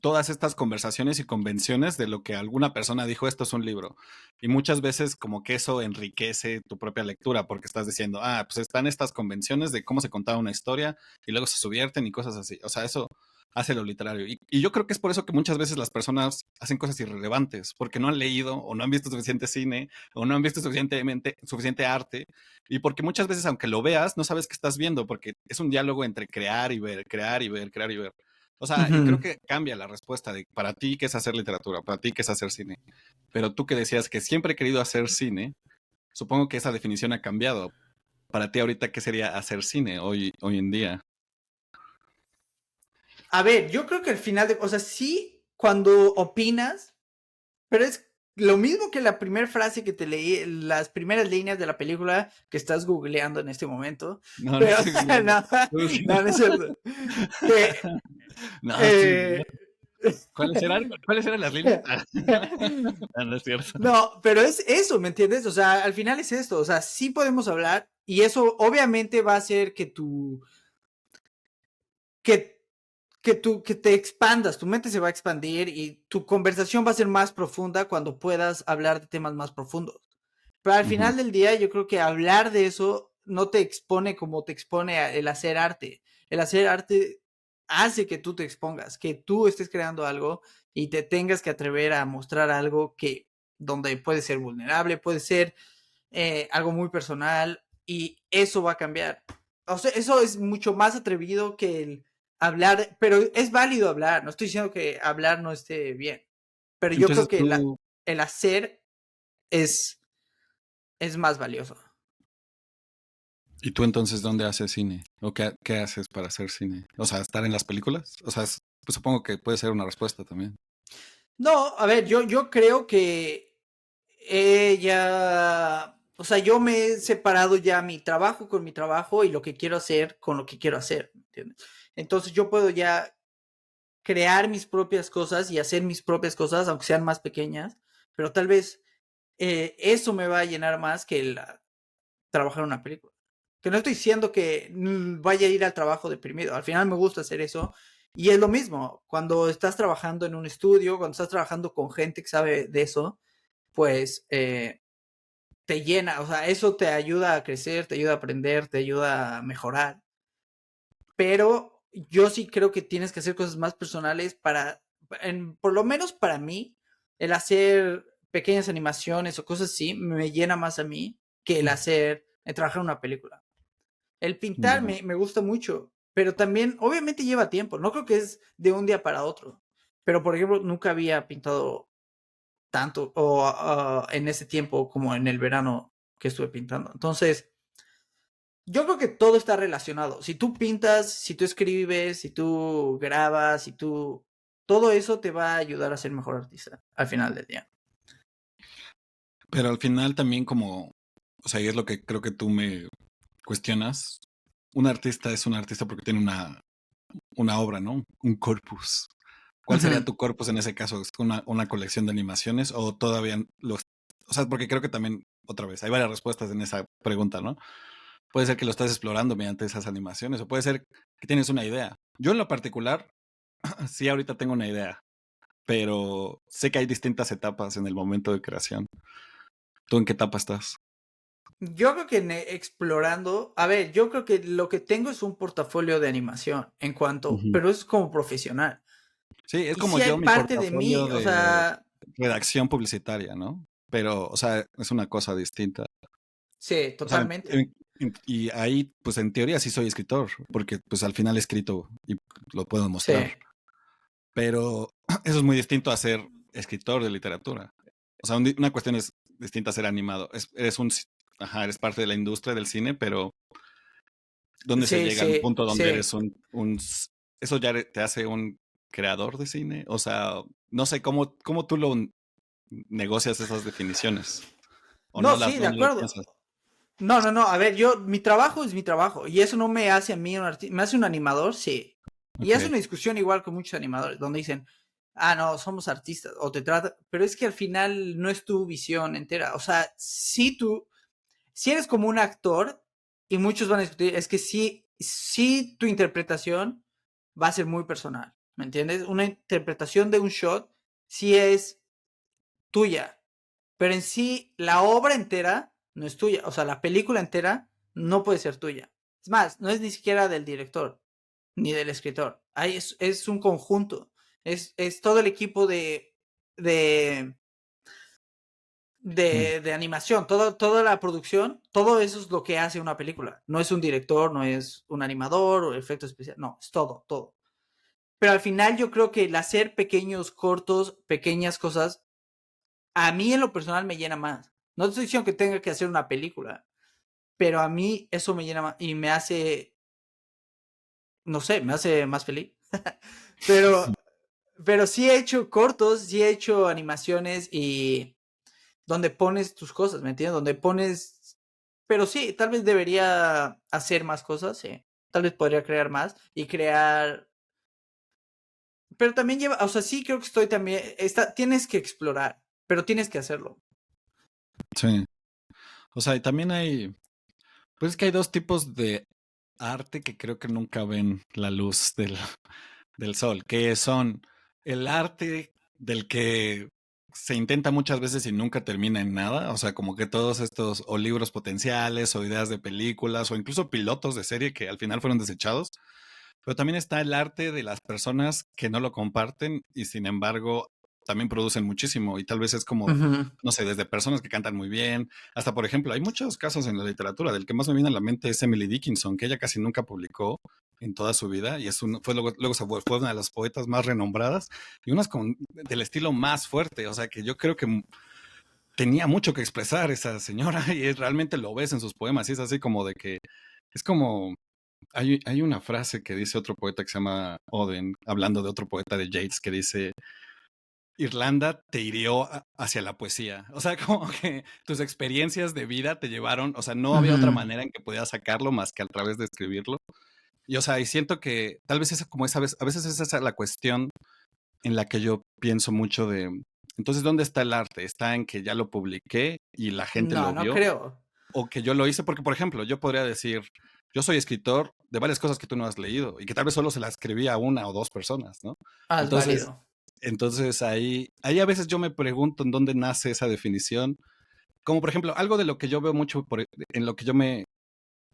todas estas conversaciones y convenciones de lo que alguna persona dijo, esto es un libro. Y muchas veces como que eso enriquece tu propia lectura porque estás diciendo, ah, pues están estas convenciones de cómo se contaba una historia y luego se subvierten y cosas así. O sea, eso hace lo literario. Y yo creo que es por eso que muchas veces las personas hacen cosas irrelevantes, porque no han leído o no han visto suficiente cine o no han visto suficiente arte. Y porque muchas veces, aunque lo veas, no sabes qué estás viendo, porque es un diálogo entre crear y ver, crear y ver, crear y ver. O sea, y creo Ujú. que cambia la respuesta de para ti qué es hacer literatura, para ti qué es hacer cine. Pero tú que decías que siempre he querido hacer cine, supongo que esa definición ha cambiado. Para ti ahorita, ¿qué sería hacer cine hoy en día? A ver, yo creo que al final de, o sea, sí, cuando opinas, pero es lo mismo que la primera frase que te leí, las primeras líneas de la película que estás googleando en este momento. No, no Pero, estoy googleando. no, no, no es cierto. Que, No, estoy eh, googleando. ¿Cuáles eran las líneas? No, no es cierto. no, pero es eso, ¿me entiendes? O sea, al final es esto. O sea, sí podemos hablar y eso obviamente va a hacer que que, que te expandas, tu mente se va a expandir y tu conversación va a ser más profunda cuando puedas hablar de temas más profundos. Pero al Ujú. final del día, yo creo que hablar de eso no te expone como te expone el hacer arte. El hacer arte hace que tú te expongas, que tú estés creando algo y te tengas que atrever a mostrar algo que donde puede ser vulnerable, puede ser algo muy personal y eso va a cambiar. O sea, eso es mucho más atrevido que el hablar, pero es válido hablar, no estoy diciendo que hablar no esté bien, pero yo Entonces creo que tú, el hacer es, es más valioso. ¿y tú entonces dónde haces cine? ¿O qué haces para hacer cine? O sea, ¿estar en las películas? O sea, pues supongo que puede ser una respuesta también. No, a ver, yo creo que ella, o sea, yo me he separado ya mi trabajo con mi trabajo y lo que quiero hacer con lo que quiero hacer, ¿entiendes? Entonces yo puedo ya crear mis propias cosas y hacer mis propias cosas, aunque sean más pequeñas, pero tal vez eso me va a llenar más que trabajar en una película. Que no estoy diciendo que vaya a ir al trabajo deprimido, al final me gusta hacer eso. Y es lo mismo, cuando estás trabajando en un estudio, cuando estás trabajando con gente que sabe de eso, pues te llena, o sea, eso te ayuda a crecer, te ayuda a aprender, te ayuda a mejorar. Pero yo sí creo que tienes que hacer cosas más personales para, por lo menos para mí, el hacer pequeñas animaciones o cosas así me llena más a mí que el hacer, trabajar en una película. El pintar Ya. me gusta mucho, pero también obviamente lleva tiempo, no creo que es de un día para otro. Pero por ejemplo, nunca había pintado tanto o en ese tiempo como en el verano que estuve pintando. Entonces, yo creo que todo está relacionado. Si tú pintas, si tú escribes, si tú grabas, si tú... Todo eso te va a ayudar a ser mejor artista al final del día. Pero al final también como, o sea, y es lo que creo que tú me cuestionas, un artista es un artista porque tiene una obra, ¿no? Un corpus. ¿Cuál sería Ujú. tu corpus en ese caso? ¿Es una colección de animaciones o todavía los... O sea, porque creo que también, otra vez, hay varias respuestas en esa pregunta, ¿no? Puede ser que lo estás explorando mediante esas animaciones o puede ser que tienes una idea. Yo en lo particular, sí, ahorita tengo una idea, pero sé que hay distintas etapas en el momento de creación. ¿Tú en qué etapa estás? Yo creo que explorando, a ver, yo creo que lo que tengo es un portafolio de animación Ujú. pero es como profesional. Sí, es Y como sí hay yo, mi parte de portafolio mí, o de sea, redacción publicitaria, ¿no? Pero, o sea, es una cosa distinta. sí, O sea, totalmente. y ahí, pues en teoría sí soy escritor, porque pues al final he escrito y lo puedo Sí, mostrar. Pero eso es muy distinto a ser escritor de literatura. O sea, una cuestión es distinta a ser animado. Ajá, eres parte de la industria del cine, pero ¿dónde se sí, llega al sí, punto donde sí. eres eso ya te hace un creador de cine? O sea, no sé cómo tú negocias esas definiciones o No, sí, no de lo acuerdo. piensas. No, no, no, a ver, mi trabajo es mi trabajo y eso no me hace a mí un artista, me hace un animador, sí. Y Ok, es una discusión igual con muchos animadores, donde dicen, ah, no, somos artistas, o te trata, pero es que al final no es tu visión entera. O sea, si eres como un actor, y muchos van a discutir, es que sí tu interpretación va a ser muy personal, ¿me entiendes? Una interpretación de un shot sí es tuya, pero en sí la obra entera no es tuya, o sea, la película entera no puede ser tuya. Es más, no es ni siquiera del director ni del escritor. Ahí es un conjunto, es todo el equipo de, mm, de animación, toda la producción, todo eso es lo que hace una película. No es un director, no es un animador o efectos especiales, no, es todo, todo. Pero al final yo creo que el hacer pequeños cortos, pequeñas cosas, a mí en lo personal me llena más. No te estoy diciendo que tenga que hacer una película, pero a mí eso me llena más y me hace, no sé, me hace más feliz. pero, pero sí he hecho cortos, sí he hecho animaciones y donde pones tus cosas, ¿me entiendes? Donde pones, pero sí, tal vez debería hacer más cosas, sí. Tal vez podría crear más y crear, pero también lleva, o sea, sí creo que estoy también, tienes que explorar, pero tienes que hacerlo. sí. O sea, y también pues es que hay dos tipos de arte que creo que nunca ven la luz del sol, que son el arte del que se intenta muchas veces y nunca termina en nada, o sea, como que todos estos o libros potenciales o ideas de películas o incluso pilotos de serie que al final fueron desechados, pero también está el arte de las personas que no lo comparten y sin embargo también producen muchísimo y tal vez es como, Ujú. no sé, desde personas que cantan muy bien, hasta por ejemplo, hay muchos casos en la literatura, del que más me viene a la mente es Emily Dickinson, que ella casi nunca publicó en toda su vida y luego fue una de las poetas más renombradas y unas del estilo más fuerte, o sea que yo creo que tenía mucho que expresar esa señora y realmente lo ves en sus poemas y es así como de que es como hay una frase que dice otro poeta que se llama Oden, hablando de otro poeta de Yeats, que dice, Irlanda te hirió hacia la poesía. O sea, como que tus experiencias de vida te llevaron, o sea, no había otra Ujú. manera en que podías sacarlo más que a través de escribirlo. Y o sea, y siento que tal vez esa como esa vez, a veces esa es la cuestión en la que yo pienso mucho entonces, ¿dónde está el arte? ¿Está en que ya lo publiqué y la gente No, lo no vio? creo. O que yo lo hice, porque por ejemplo, yo podría decir, yo soy escritor de varias cosas que tú no has leído y que tal vez solo se las escribí a una o dos personas, ¿no? Ah, es Entonces, válido. entonces ahí a veces yo me pregunto en dónde nace esa definición. Como por ejemplo, algo de lo que yo veo mucho, en lo que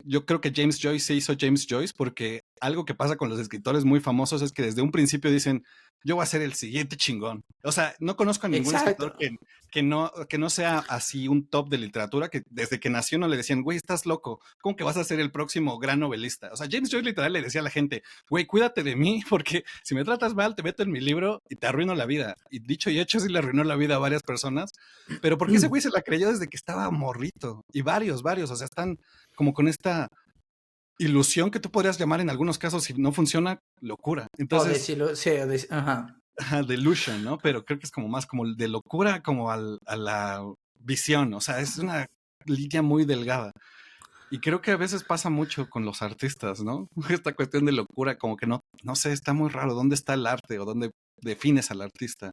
yo creo que James Joyce se hizo James Joyce porque algo que pasa con los escritores muy famosos es que desde un principio dicen, yo voy a ser el siguiente chingón. O sea, no conozco a ningún escritor Exacto. que no sea así un top de literatura, que desde que nació no le decían, güey, estás loco, ¿cómo que vas a ser el próximo gran novelista? O sea, James Joyce literal le decía a la gente, güey, cuídate de mí porque si me tratas mal te meto en mi libro y te arruino la vida. Y dicho y hecho, sí le arruinó la vida a varias personas, pero porque ese güey se la creyó desde que estaba morrito. Y varios, o sea, están como con esta ilusión que tú podrías llamar en algunos casos, si no funciona, locura. O Entonces, decirlo, sí, ajá. delusion, ¿no? Pero creo que es como más como de locura como a la visión, o sea, es una línea muy delgada. Y creo que a veces pasa mucho con los artistas, ¿no? Esta cuestión de locura, como que no sé, está muy raro. ¿Dónde está el arte o dónde defines al artista?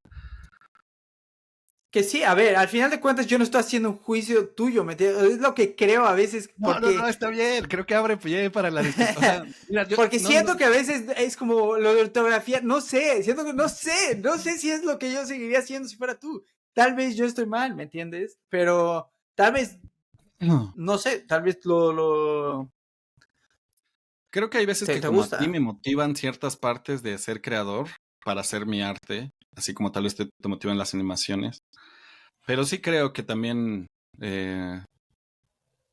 Que sí, a ver, al final de cuentas yo no estoy haciendo un juicio tuyo, ¿me entiendes? Es lo que creo a veces, No, está bien. Creo que abre pie para la discusión. O sea, mira, yo porque no, siento que a veces es como lo de ortografía, no sé, siento que no sé si es lo que yo seguiría haciendo si fuera tú. Tal vez yo estoy mal, ¿me entiendes? Pero Tal vez, No. no sé, tal vez lo Creo que hay veces que te como a ti gusta. me motivan ciertas partes de ser creador para hacer mi arte, así como tal vez te motivan las animaciones. Pero sí creo que también eh,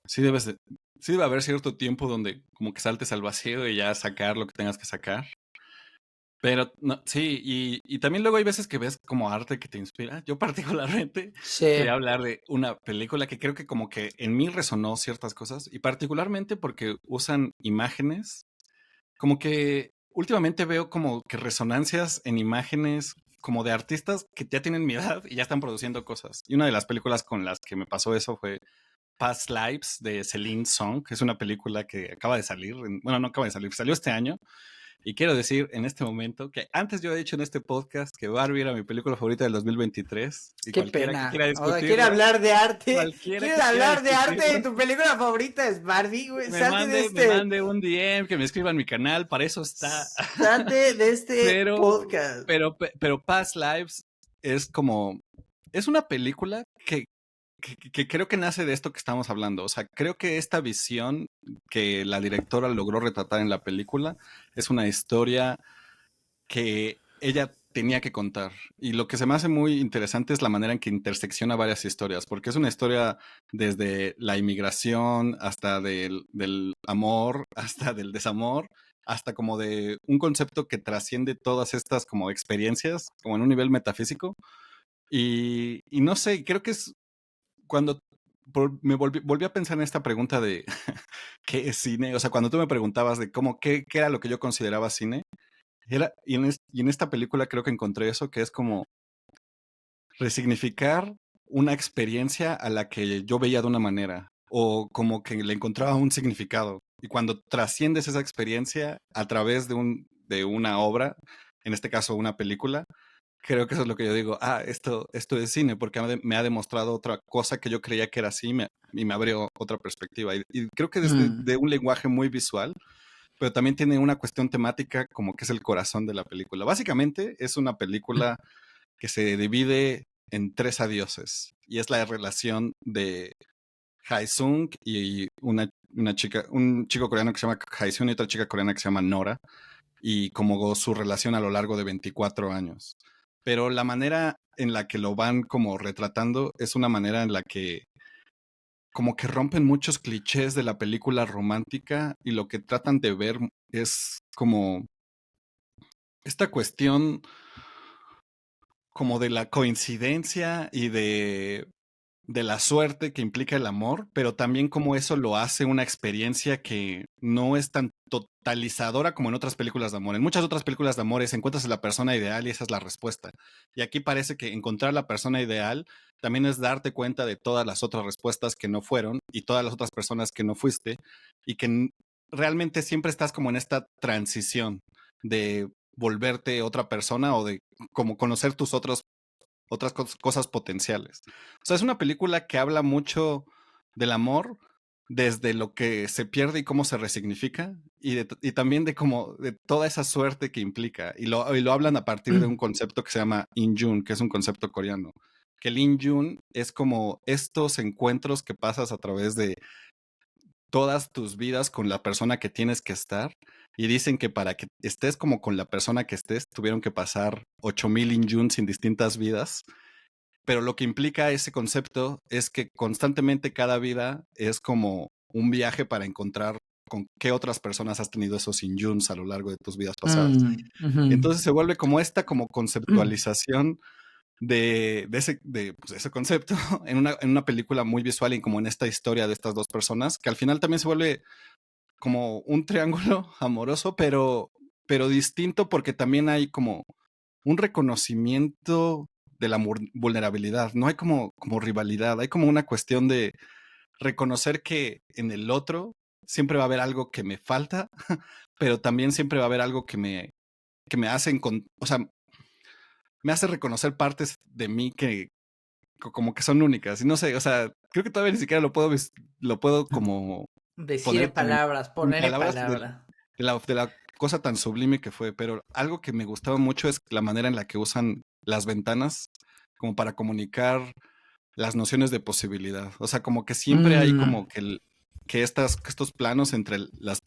sí sí debe haber cierto tiempo donde como que saltes al vacío y ya sacar lo que tengas que sacar. Pero no, sí, y también luego hay veces que ves como arte que te inspira. Yo particularmente Sí. quería hablar de una película que creo que como que en mí resonó ciertas cosas, y particularmente porque usan imágenes, como que últimamente veo como que resonancias en imágenes como de artistas que ya tienen mi edad y ya están produciendo cosas. Y una de las películas con las que me pasó eso fue Past Lives de Celine Song, que es una película que acaba de salir, bueno, no acaba de salir, salió este año. Y quiero decir en este momento que antes yo he dicho en este podcast que Barbie era mi película favorita del 2023 y Qué cualquiera que quiera pena. O sea, quiere discutirlo, hablar de arte. cualquiera ¿Quieres que quiera hablar de arte? discutirlo, Tu película favorita es Barbie, güey. que Salte de me este. mande un DM, que me escriba en mi canal, para eso está. Salte de este Pero, podcast. pero Past Lives es como, es una película que creo que nace de esto que estamos hablando. O sea, creo que esta visión que la directora logró retratar en la película es una historia que ella tenía que contar. Y lo que se me hace muy interesante es la manera en que intersecciona varias historias, porque es una historia desde la inmigración hasta del amor, hasta del desamor, hasta como de un concepto que trasciende todas estas como experiencias, como en un nivel metafísico. Y no sé, creo que es cuando volví a pensar en esta pregunta de qué es cine, o sea, cuando tú me preguntabas de cómo, qué era lo que yo consideraba cine, y en esta película creo que encontré eso, que es como resignificar una experiencia a la que yo veía de una manera, o como que le encontraba un significado. Y cuando trasciendes esa experiencia a través de una obra, en este caso una película, creo que eso es lo que yo digo, esto es cine, porque me ha demostrado otra cosa que yo creía que era así, y me abrió otra perspectiva. Y creo que desde Mm. de un lenguaje muy visual, pero también tiene una cuestión temática como que es el corazón de la película. Básicamente es una película que se divide en tres adioses, y es la relación de Haesung y una chica, un chico coreano que se llama Haesung y otra chica coreana que se llama Nora, y como su relación a lo largo de 24 años. Pero la manera en la que lo van como retratando es una manera en la que como que rompen muchos clichés de la película romántica, y lo que tratan de ver es como esta cuestión como de la coincidencia y de la suerte que implica el amor, pero también como eso lo hace una experiencia que no es tan totalizadora como en otras películas de amor. En muchas otras películas de amor encuentras a la persona ideal y esa es la respuesta. Y aquí parece que encontrar la persona ideal también es darte cuenta de todas las otras respuestas que no fueron y todas las otras personas que no fuiste, y que realmente siempre estás como en esta transición de volverte otra persona o de como conocer tus otras cosas potenciales. O sea, es una película que habla mucho del amor desde lo que se pierde y cómo se resignifica, y también de como de toda esa suerte que implica. Y lo hablan a partir de un concepto que se llama Injun, que es un concepto coreano. Que el Injun es como estos encuentros que pasas a través de todas tus vidas con la persona que tienes que estar. Y dicen que para que estés como con la persona que estés, tuvieron que pasar 8000 Injuns en distintas vidas, pero lo que implica ese concepto es que constantemente cada vida es como un viaje para encontrar con qué otras personas has tenido esos injuns a lo largo de tus vidas pasadas. Mm, ujú. Entonces se vuelve como esta como conceptualización pues, ese concepto en una película muy visual y como en esta historia de estas dos personas, que al final también se vuelve como un triángulo amoroso, pero distinto, porque también hay como un reconocimiento de la vulnerabilidad. No hay como rivalidad, hay como una cuestión de reconocer que en el otro siempre va a haber algo que me falta, pero también siempre va a haber algo que me hace, o sea, me hace reconocer partes de mí que como que son únicas. Y no sé, o sea, creo que todavía ni siquiera lo puedo como Decir en poner como palabras, en poner en palabras palabras. de la cosa tan sublime que fue, pero algo que me gustaba mucho es la manera en la que usan las ventanas como para comunicar las nociones de posibilidad. O sea, como que siempre hay Mm, como que estos planos entre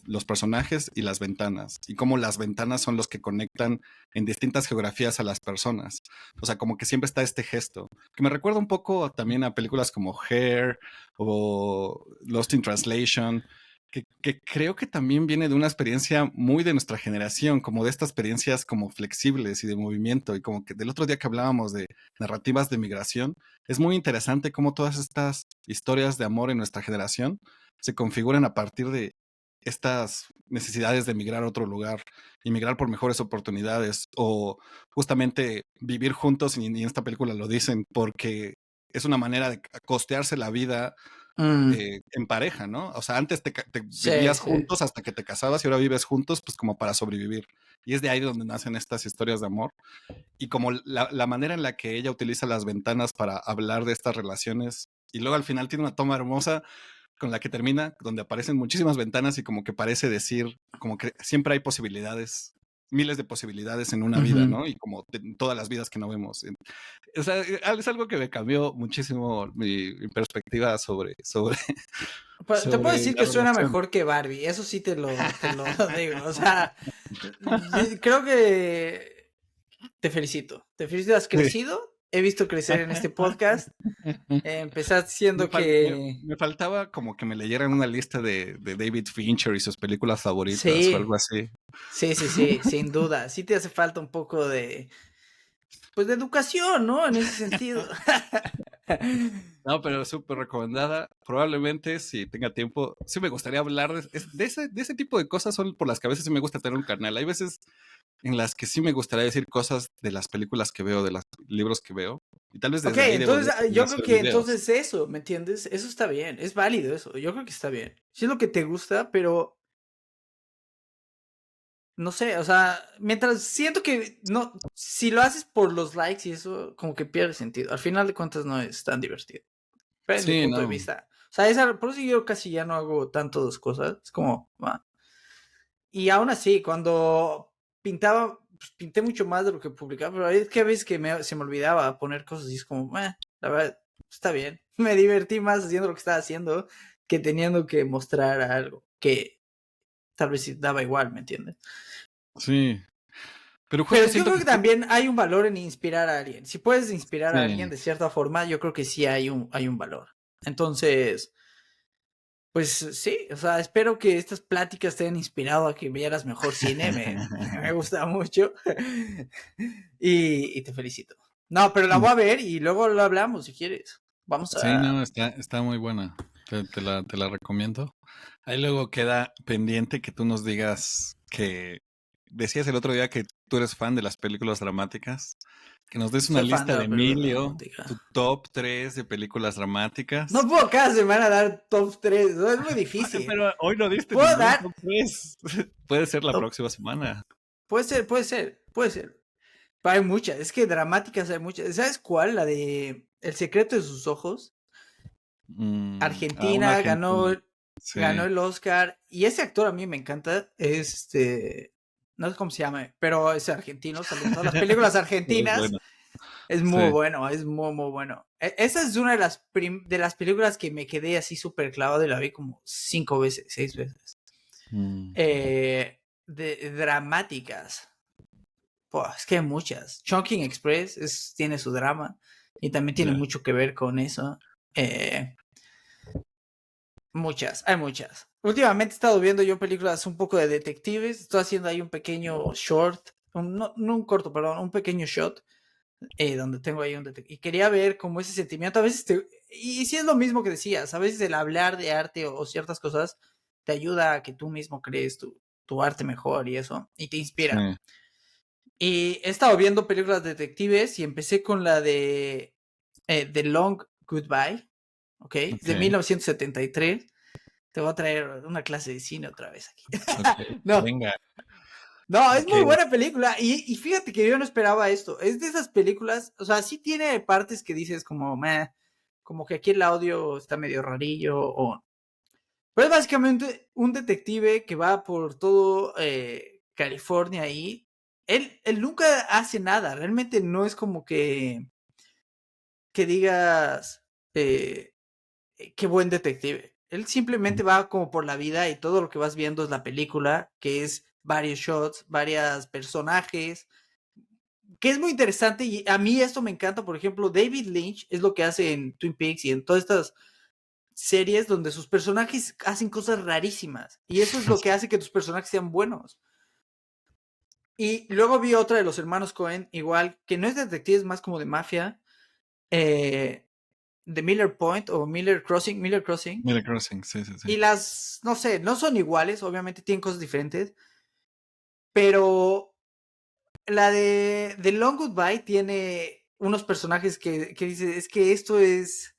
los personajes y las ventanas, y como las ventanas son los que conectan en distintas geografías a las personas. O sea, como que siempre está este gesto, que me recuerda un poco también a películas como Hair o Lost in Translation, que creo que también viene de una experiencia muy de nuestra generación, como de estas experiencias como flexibles y de movimiento, y como que del otro día que hablábamos de narrativas de migración, es muy interesante cómo todas estas historias de amor en nuestra generación se configuran a partir de estas necesidades de migrar a otro lugar y migrar por mejores oportunidades o justamente vivir juntos, y en esta película lo dicen, porque es una manera de costearse la vida mm, en pareja, ¿no? O sea, antes te sí, vivías sí. juntos hasta que te casabas y ahora vives juntos, pues como para sobrevivir. Y es de ahí donde nacen estas historias de amor. Y como la manera en la que ella utiliza las ventanas para hablar de estas relaciones, y luego al final tiene una toma hermosa con la que termina, donde aparecen muchísimas ventanas y como que parece decir, como que siempre hay posibilidades, miles de posibilidades en una vida, Ujú. ¿no? Y como en todas las vidas que no vemos. O sea, es algo que me cambió muchísimo mi perspectiva Te puedo sobre decir la que suena relación. mejor que Barbie, eso sí te lo digo. O sea, creo que te felicito, has Sí. crecido, he visto crecer en este podcast. Empezaste Me, diciendo fal- me- que me faltaba como que me leyeran una lista de David Fincher y sus películas favoritas o algo sí, así. sí, sin duda, sí te hace falta un poco de, pues de educación, ¿no? En ese sentido. No, pero súper recomendada. Probablemente si tenga tiempo, sí me gustaría hablar de ese tipo de cosas, son por las que a veces sí me gusta tener un canal. Hay veces en las que sí me gustaría decir cosas de las películas que veo, de los libros que veo. Y tal vez Ok, desde ahí entonces debería yo creo hacer que videos. entonces eso, ¿me entiendes? Eso está bien, es válido eso, yo creo que está bien. Si es lo que te gusta, pero no sé, o sea, mientras siento que no, si lo haces por los likes y eso, como que pierde sentido. Al final de cuentas no es tan divertido. Pero es mi Sí, punto de no. vista. O sea, por eso yo casi ya no hago tanto dos cosas. Es como, va. Y aún así, cuando pintaba, pues, pinté mucho más de lo que publicaba, pero es que a veces que se me olvidaba poner cosas y es como, la verdad, está bien. Me divertí más haciendo lo que estaba haciendo que teniendo que mostrar algo que tal vez sí daba igual, ¿me entiendes? Sí. Pero Pero justo yo siento creo que que también hay un valor en inspirar a alguien. Si puedes inspirar a alguien sí. de cierta forma, yo creo que sí hay un valor. Entonces, pues sí, o sea, espero que estas pláticas te hayan inspirado a que vieras mejor cine, me gusta mucho y te felicito. No, pero la voy a ver y luego lo hablamos si quieres. Vamos Sí, a... no, está muy buena. Te la recomiendo. Ahí luego queda pendiente que tú nos digas que decías el otro día que tú eres fan de las películas dramáticas, que nos des una Soy fan de lista de la película Emilio, tu dramática. top 3 de películas dramáticas. No puedo cada semana dar top 3, ¿no? Es muy difícil. Pero hoy no diste Puedo ningún dar... top 3. Puede ser la oh, próxima semana. puede ser, puede ser, puede ser. Pero hay muchas, es que dramáticas hay muchas. ¿Sabes cuál? La de El secreto de sus ojos. A una Argentina Argentina. ganó Sí, el Oscar y ese actor a mí me encanta, no sé cómo se llama, pero es argentino, sale en todas las películas es argentinas, bueno. es muy Sí. bueno, es muy bueno. Esa es una de las películas que me quedé así súper clavado y la vi como 5 veces, 6 veces. Mm, Dramáticas, pues, es que hay muchas. Chungking Express tiene su drama y también tiene ya. mucho que ver con eso. Eh, Muchas, hay muchas. Últimamente he estado viendo yo películas un poco de detectives. Estoy haciendo ahí un pequeño short, no un corto, perdón, un pequeño shot, donde tengo ahí un detective. Y quería ver cómo ese sentimiento, a veces y si es lo mismo que decías, a veces el hablar de arte o ciertas cosas te ayuda a que tú mismo crees tu arte mejor y eso, y te Sí, inspira. Y he estado viendo películas detectives y empecé con la de The Long Goodbye, ¿ok? De ok, 1973. Te voy a traer una clase de cine otra vez aquí. ok. No, Venga, no, ¿de es muy qué buena es? película. Y fíjate que yo no esperaba esto. Es de esas películas, o sea, sí tiene partes que dices como, meh, como que aquí el audio está medio rarillo. Pero es básicamente un detective que va por todo California ahí. Él nunca hace nada. Realmente no es como que digas. qué buen detective. Él simplemente va como por la vida y todo lo que vas viendo es la película, que es varios shots, varios personajes, que es muy interesante y a mí esto me encanta. Por ejemplo, David Lynch es lo que hace en Twin Peaks y en todas estas series donde sus personajes hacen cosas rarísimas y eso es lo que hace que tus personajes sean buenos. Y luego vi otra de los hermanos Cohen, igual, que no es de detective, es más como de mafia, de Miller Point o Miller Crossing, Miller Crossing. Mira Crossing, sí, sí, sí. Y las, no sé, no son iguales, obviamente tienen cosas diferentes, pero la de The Long Goodbye tiene unos personajes que dice, es que esto es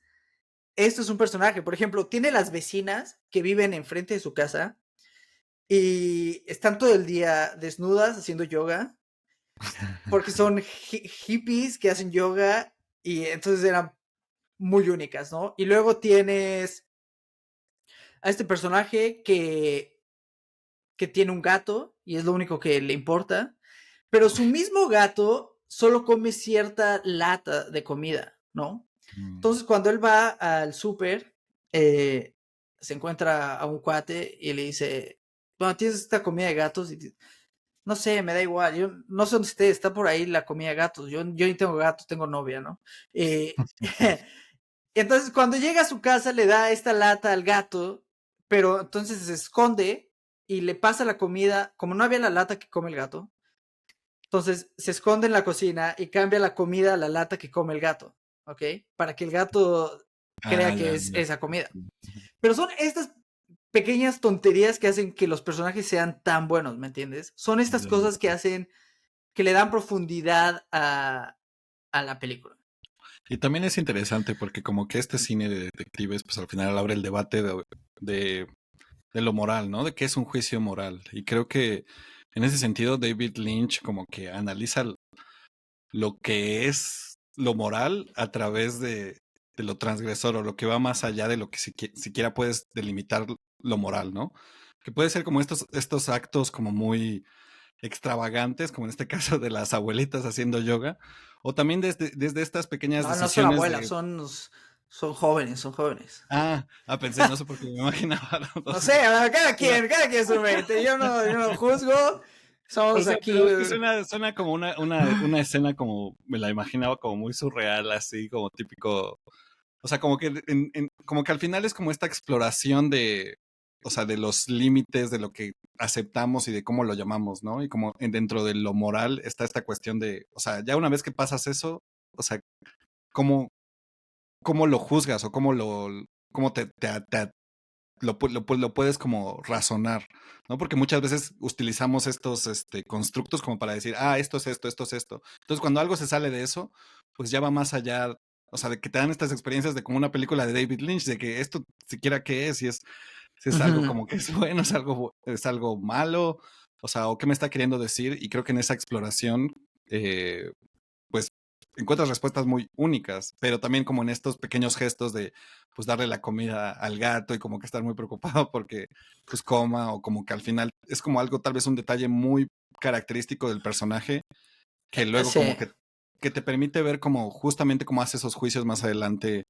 un personaje. Por ejemplo, tiene las vecinas que viven enfrente de su casa y están todo el día desnudas haciendo yoga, porque son hippies que hacen yoga y entonces eran muy únicas, ¿no? Y luego tienes a este personaje que tiene un gato y es lo único que le importa, pero su mismo gato solo come cierta lata de comida, ¿no? Mm. Entonces cuando él va al súper, se encuentra a un cuate y le dice, bueno, tienes esta comida de gatos y no sé, me da igual, yo no sé dónde esté, está por ahí la comida de gatos, yo ni tengo gatos, tengo novia, ¿no? Eh, entonces cuando llega a su casa le da esta lata al gato, pero entonces se esconde y le pasa la comida, como no había la lata que come el gato, entonces se esconde en la cocina y cambia la comida a la lata que come el gato, ¿ok? Para que el gato Ah, crea ya, que es ya. esa comida. Sí. Pero son estas pequeñas tonterías que hacen que los personajes sean tan buenos, ¿me entiendes? Son estas Ya, cosas que ya. hacen, que le dan profundidad a la película. Y también es interesante porque como que este cine de detectives, pues al final abre el debate de, de lo moral, ¿no? De qué es un juicio moral. Y creo que en ese sentido David Lynch como que analiza lo que es lo moral a través de lo transgresor o lo que va más allá de lo que siquiera puedes delimitar lo moral, ¿no? Que puede ser como estos actos como muy extravagantes, como en este caso de las abuelitas haciendo yoga, o también desde estas pequeñas No, no son decisiones abuelas, de... son jóvenes, son jóvenes. Pensé, no sé por qué me imaginaba No dos. sé, cada quien su mente. Yo no juzgo. O Somos sea, aquí. pero es que suena como una escena como, me la imaginaba como muy surreal, así, como típico. O sea, como que, como que al final es como esta exploración de, o sea, de los límites de lo que aceptamos y de cómo lo llamamos, ¿no? Y como dentro de lo moral está esta cuestión de, o sea, ya una vez que pasas eso, o sea, cómo, cómo lo juzgas o cómo lo puedes como razonar, ¿no? Porque muchas veces utilizamos estos constructos como para decir, esto es esto, esto es esto. Entonces, cuando algo se sale de eso, pues ya va más allá, o sea, de que te dan estas experiencias de como una película de David Lynch, de que esto siquiera qué es, si es algo como que es bueno, es algo malo, o sea, o qué me está queriendo decir, y creo que en esa exploración, pues encuentras respuestas muy únicas, pero también como en estos pequeños gestos de pues darle la comida al gato y como que estar muy preocupado porque pues coma o como que al final es como algo tal vez un detalle muy característico del personaje que luego como Sí, que te permite ver como justamente cómo hace esos juicios más adelante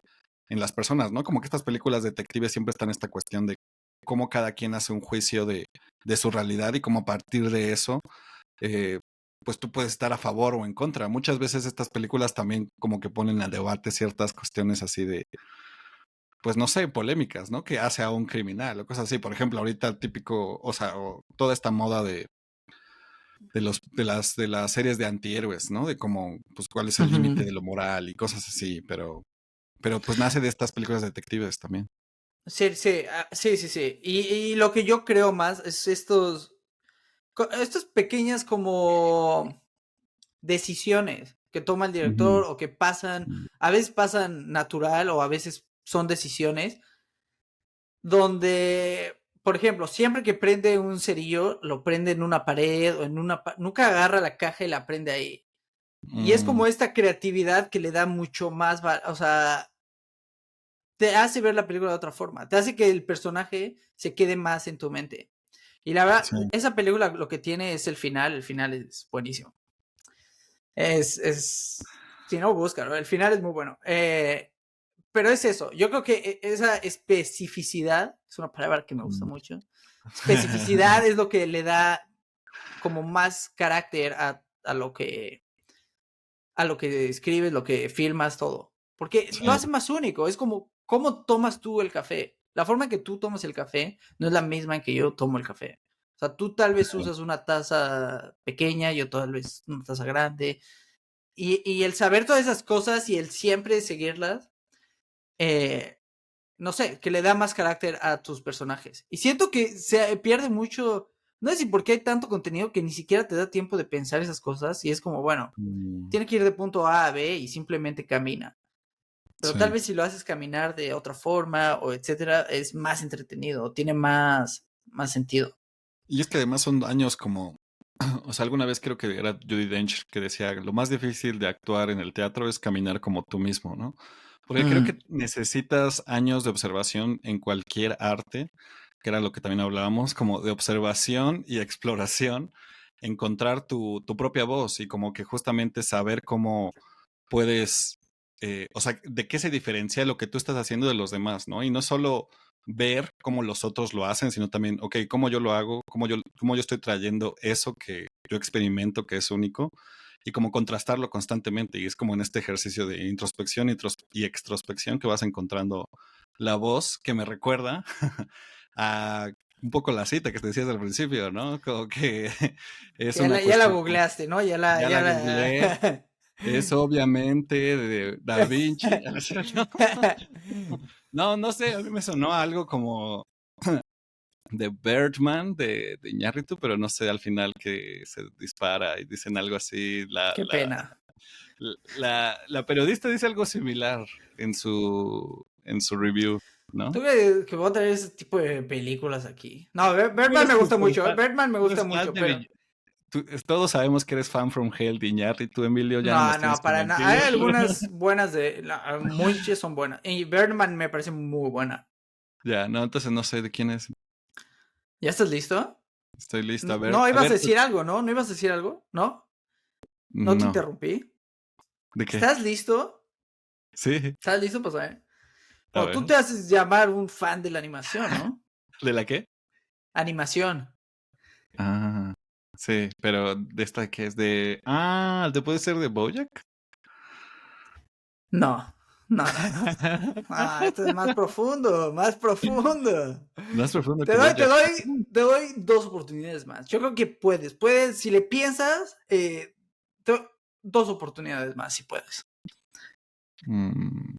en las personas, ¿no? Como que estas películas detectives siempre están en esta cuestión de cómo cada quien hace un juicio de su realidad y cómo a partir de eso eh, pues tú puedes estar a favor o en contra. Muchas veces estas películas también como que ponen a debate ciertas cuestiones así de, pues no sé, polémicas, ¿no? Que hace a un criminal o cosas así. Por ejemplo, ahorita el típico, o sea, o toda esta moda de las series de antihéroes, ¿no? De cómo, pues cuál es el límite de lo moral y cosas así, pero pues nace de estas películas detectives también. sí, sí, sí, sí, sí. Y lo que yo creo más es estos pequeñas como decisiones que toma el Ujú. director o que pasan, a veces pasan natural o a veces son decisiones donde, por ejemplo, siempre que prende un cerillo, lo prende en una pared o en nunca agarra la caja y la prende ahí. Y es Mm, como esta creatividad que le da mucho más, o sea, te hace ver la película de otra forma, te hace que el personaje se quede más en tu mente. Y la verdad, sí. esa película lo que tiene es el final es buenísimo. Si no, búscalo, el final es muy bueno. pero es eso. Yo creo que esa especificidad, es una palabra que me gusta mucho. Especificidad es lo que le da como más carácter a lo que escribes, lo que filmas, todo. Porque Sí. lo hace más único. Es como, ¿cómo tomas tú el café? La forma en que tú tomas el café no es la misma en que yo tomo el café. O sea, tú tal vez usas una taza pequeña, yo tal vez una taza grande. Y el saber todas esas cosas y el siempre seguirlas, no sé, que le da más carácter a tus personajes. Y siento que se pierde mucho, no sé si porque hay tanto contenido que ni siquiera te da tiempo de pensar esas cosas y es como, bueno, tiene que ir de punto A a B y simplemente camina. Pero Sí. tal vez si lo haces caminar de otra forma o etcétera, es más entretenido, tiene más sentido. Y es que además son años como, o sea, alguna vez creo que era Judi Dench que decía, lo más difícil de actuar en el teatro es caminar como tú mismo, ¿no? Porque creo que necesitas años de observación en cualquier arte, que era lo que también hablábamos, como de observación y exploración, encontrar tu propia voz y como que justamente saber cómo puedes, o sea, de qué se diferencia lo que tú estás haciendo de los demás, ¿no? Y no solo ver cómo los otros lo hacen, sino también, ok, cómo yo lo hago, cómo yo estoy trayendo eso que yo experimento que es único y como contrastarlo constantemente. Y es como en este ejercicio de introspección y extrospección que vas encontrando la voz que me recuerda a un poco la cita que te decías al principio, ¿no? Como que es una Ya la cuestión, googleaste, ¿no? ya la googleé, es obviamente de Da Vinci. No, no sé, a mí me sonó algo como de Birdman de Iñárritu, pero no sé al final que se dispara y dicen algo así. Qué pena. La periodista dice algo similar en su review, ¿no? ¿Tú que voy a traer ese tipo de películas aquí? No, Tú Birdman eres me gusta súper mucho, fan, Birdman me tú gusta eres fan mucho, de pero todos sabemos que eres fan from hell de Iñárritu, Emilio, ya no nos tienes no, que para nada. Hay mentir. algunas buenas muchas son buenas. Y Birdman me parece muy buena. Ya, no, entonces no sé de quién es. ¿Ya estás listo? Estoy listo. No, A ibas a ver, decir algo, ¿no? ¿No ibas a decir algo? ¿No? ¿No te no, interrumpí? ¿de qué? ¿Estás listo? Sí, ¿Estás listo para saber? a Bueno, ver, tú te haces llamar un fan de la animación, ¿no? ¿de la qué? Animación. Ah, sí, pero de esta que es de... ¿te puede ser de BoJack? No, no. Esto es más profundo, más profundo. Más profundo Te que doy, te BoJack. doy, te doy dos oportunidades más. Yo creo que puedes, si le piensas, dos oportunidades más, si puedes. Mm,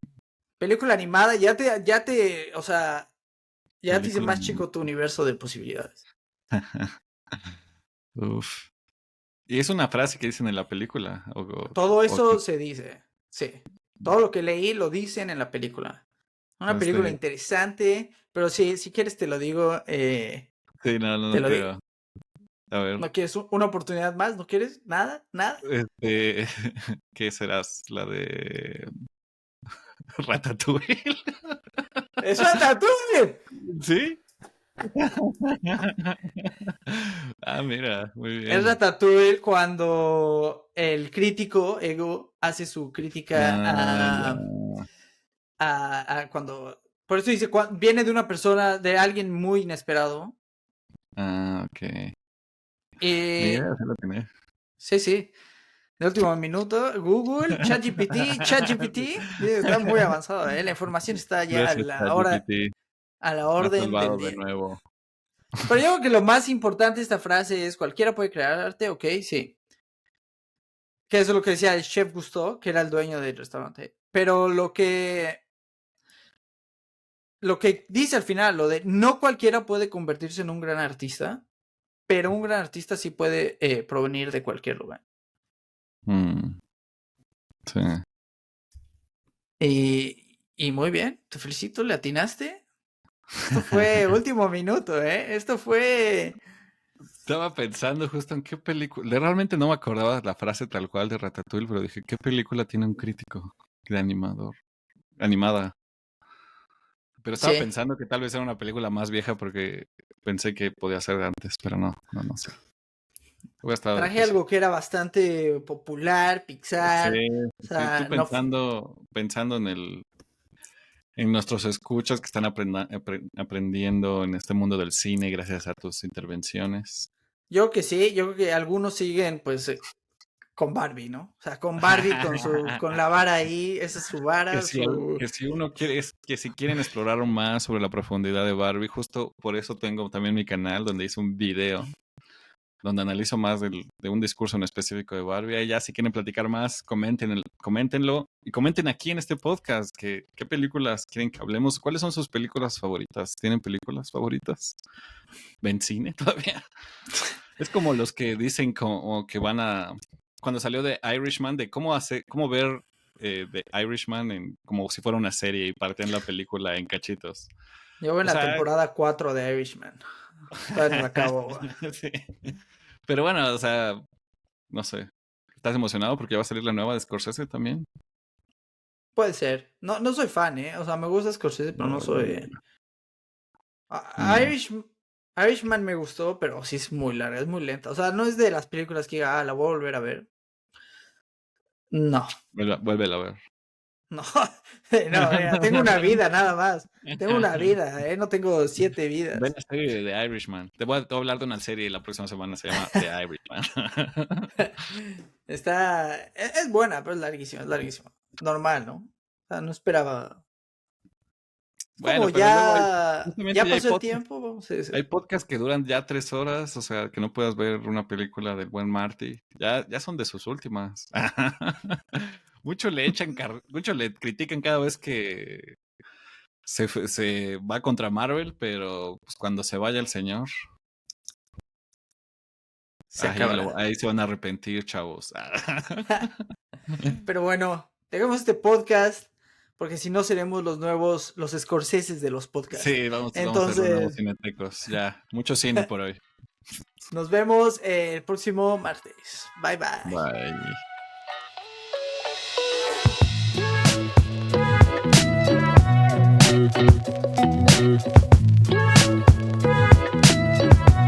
Película animada, o sea, ya te hice película más animada. chico tu universo de posibilidades. Uf. Y es una frase que dicen en la película. Todo O que eso se dice, sí. Todo lo que leí lo dicen en la película. Una no es película de... interesante, pero sí, si quieres te lo digo, Sí, no, no, te no lo digo. creo. A ver, ¿No quieres una oportunidad más? ¿No quieres nada? ¿Nada? este... ¿Qué serás? La de... Ratatouille. ¡Es Ratatouille! ¿Sí? Mira, muy Es bien. Ratatouille cuando el crítico, Ego, hace su crítica Ya. cuando... Por eso dice, viene de una persona, de alguien muy inesperado. Ok. Eh, Mira, se lo tenés. sí, sí. De último minuto, Google, ChatGPT, está muy avanzado, ¿eh? La información está ya Gracias, ChatGPT. a la Me has orden del salvado de día. nuevo. Pero yo creo que lo más importante de esta frase es, cualquiera puede crear arte, ok, sí. Que eso es lo que decía el chef Gusteau, que era el dueño del restaurante. Pero lo que dice al final, lo de no cualquiera puede convertirse en un gran artista, pero un gran artista sí puede provenir de cualquier lugar. Mm, sí. Y muy bien, te felicito, le atinaste. Esto fue último minuto, ¿eh? Esto fue... Estaba pensando justo en qué película. Realmente no me acordaba la frase tal cual de Ratatouille, pero dije, ¿qué película tiene un crítico de animador? Animada. Pero estaba Sí. pensando que tal vez era una película más vieja porque pensé que podía ser de antes, pero no, no, no sé. Hubiera estado Traje difícil. algo que era bastante popular, Sí, Pixar. O sí, estoy sea, no... pensando en el en nuestros escuchas que están aprendiendo en este mundo del cine gracias a tus intervenciones. Yo que sí, yo creo que algunos siguen pues con Barbie, ¿no? O sea, con Barbie, con la vara ahí, esa es su vara. Que si uno quiere, que si quieren explorar más sobre la profundidad de Barbie, justo por eso tengo también mi canal donde hice un video donde analizo más de un discurso en específico de Barbie. Ahí ya si quieren platicar más, coméntenlo y comenten aquí en este podcast qué películas quieren que hablemos. ¿Cuáles son sus películas favoritas? ¿Tienen películas favoritas? ¿Ven cine todavía? Es como los que dicen como que van a... Cuando salió de Irishman, de cómo ver The Irishman como si fuera una serie y parten la película en cachitos. Yo voy en la temporada 4 de Irishman. Todavía no la acabo. Sí. Pero bueno, o sea, no sé. ¿Estás emocionado porque ya va a salir la nueva de Scorsese también? Puede ser. No soy fan, ¿eh? O sea, me gusta Scorsese, pero no soy... Irishman me gustó, pero sí es muy larga, es muy lenta. O sea, no es de las películas que diga, la voy a volver a ver. No. Vuélvela a ver. No, mira, tengo una vida nada más. Tengo una vida, no tengo 7 vidas. Ven la serie de The Irishman. Te voy a hablar de una serie y la próxima semana se llama The Irishman. Es buena, pero es larguísima. Normal, ¿no? O sea, no esperaba. Bueno, como pero ya pasó el podcast, tiempo. Sí. Hay podcasts que duran ya 3 horas, o sea, que no puedas ver una película del buen Marty. Ya son de sus últimas. Mucho le critican cada vez que se va contra Marvel, pero pues, cuando se vaya el señor, ahí se van a arrepentir, chavos. Pero bueno, dejemos este podcast, porque si no seremos los Scorseses de los podcasts. Sí, vamos a ser los nuevos cinetecos. Ya, mucho cine por hoy. Nos vemos el próximo martes. Bye. Bye.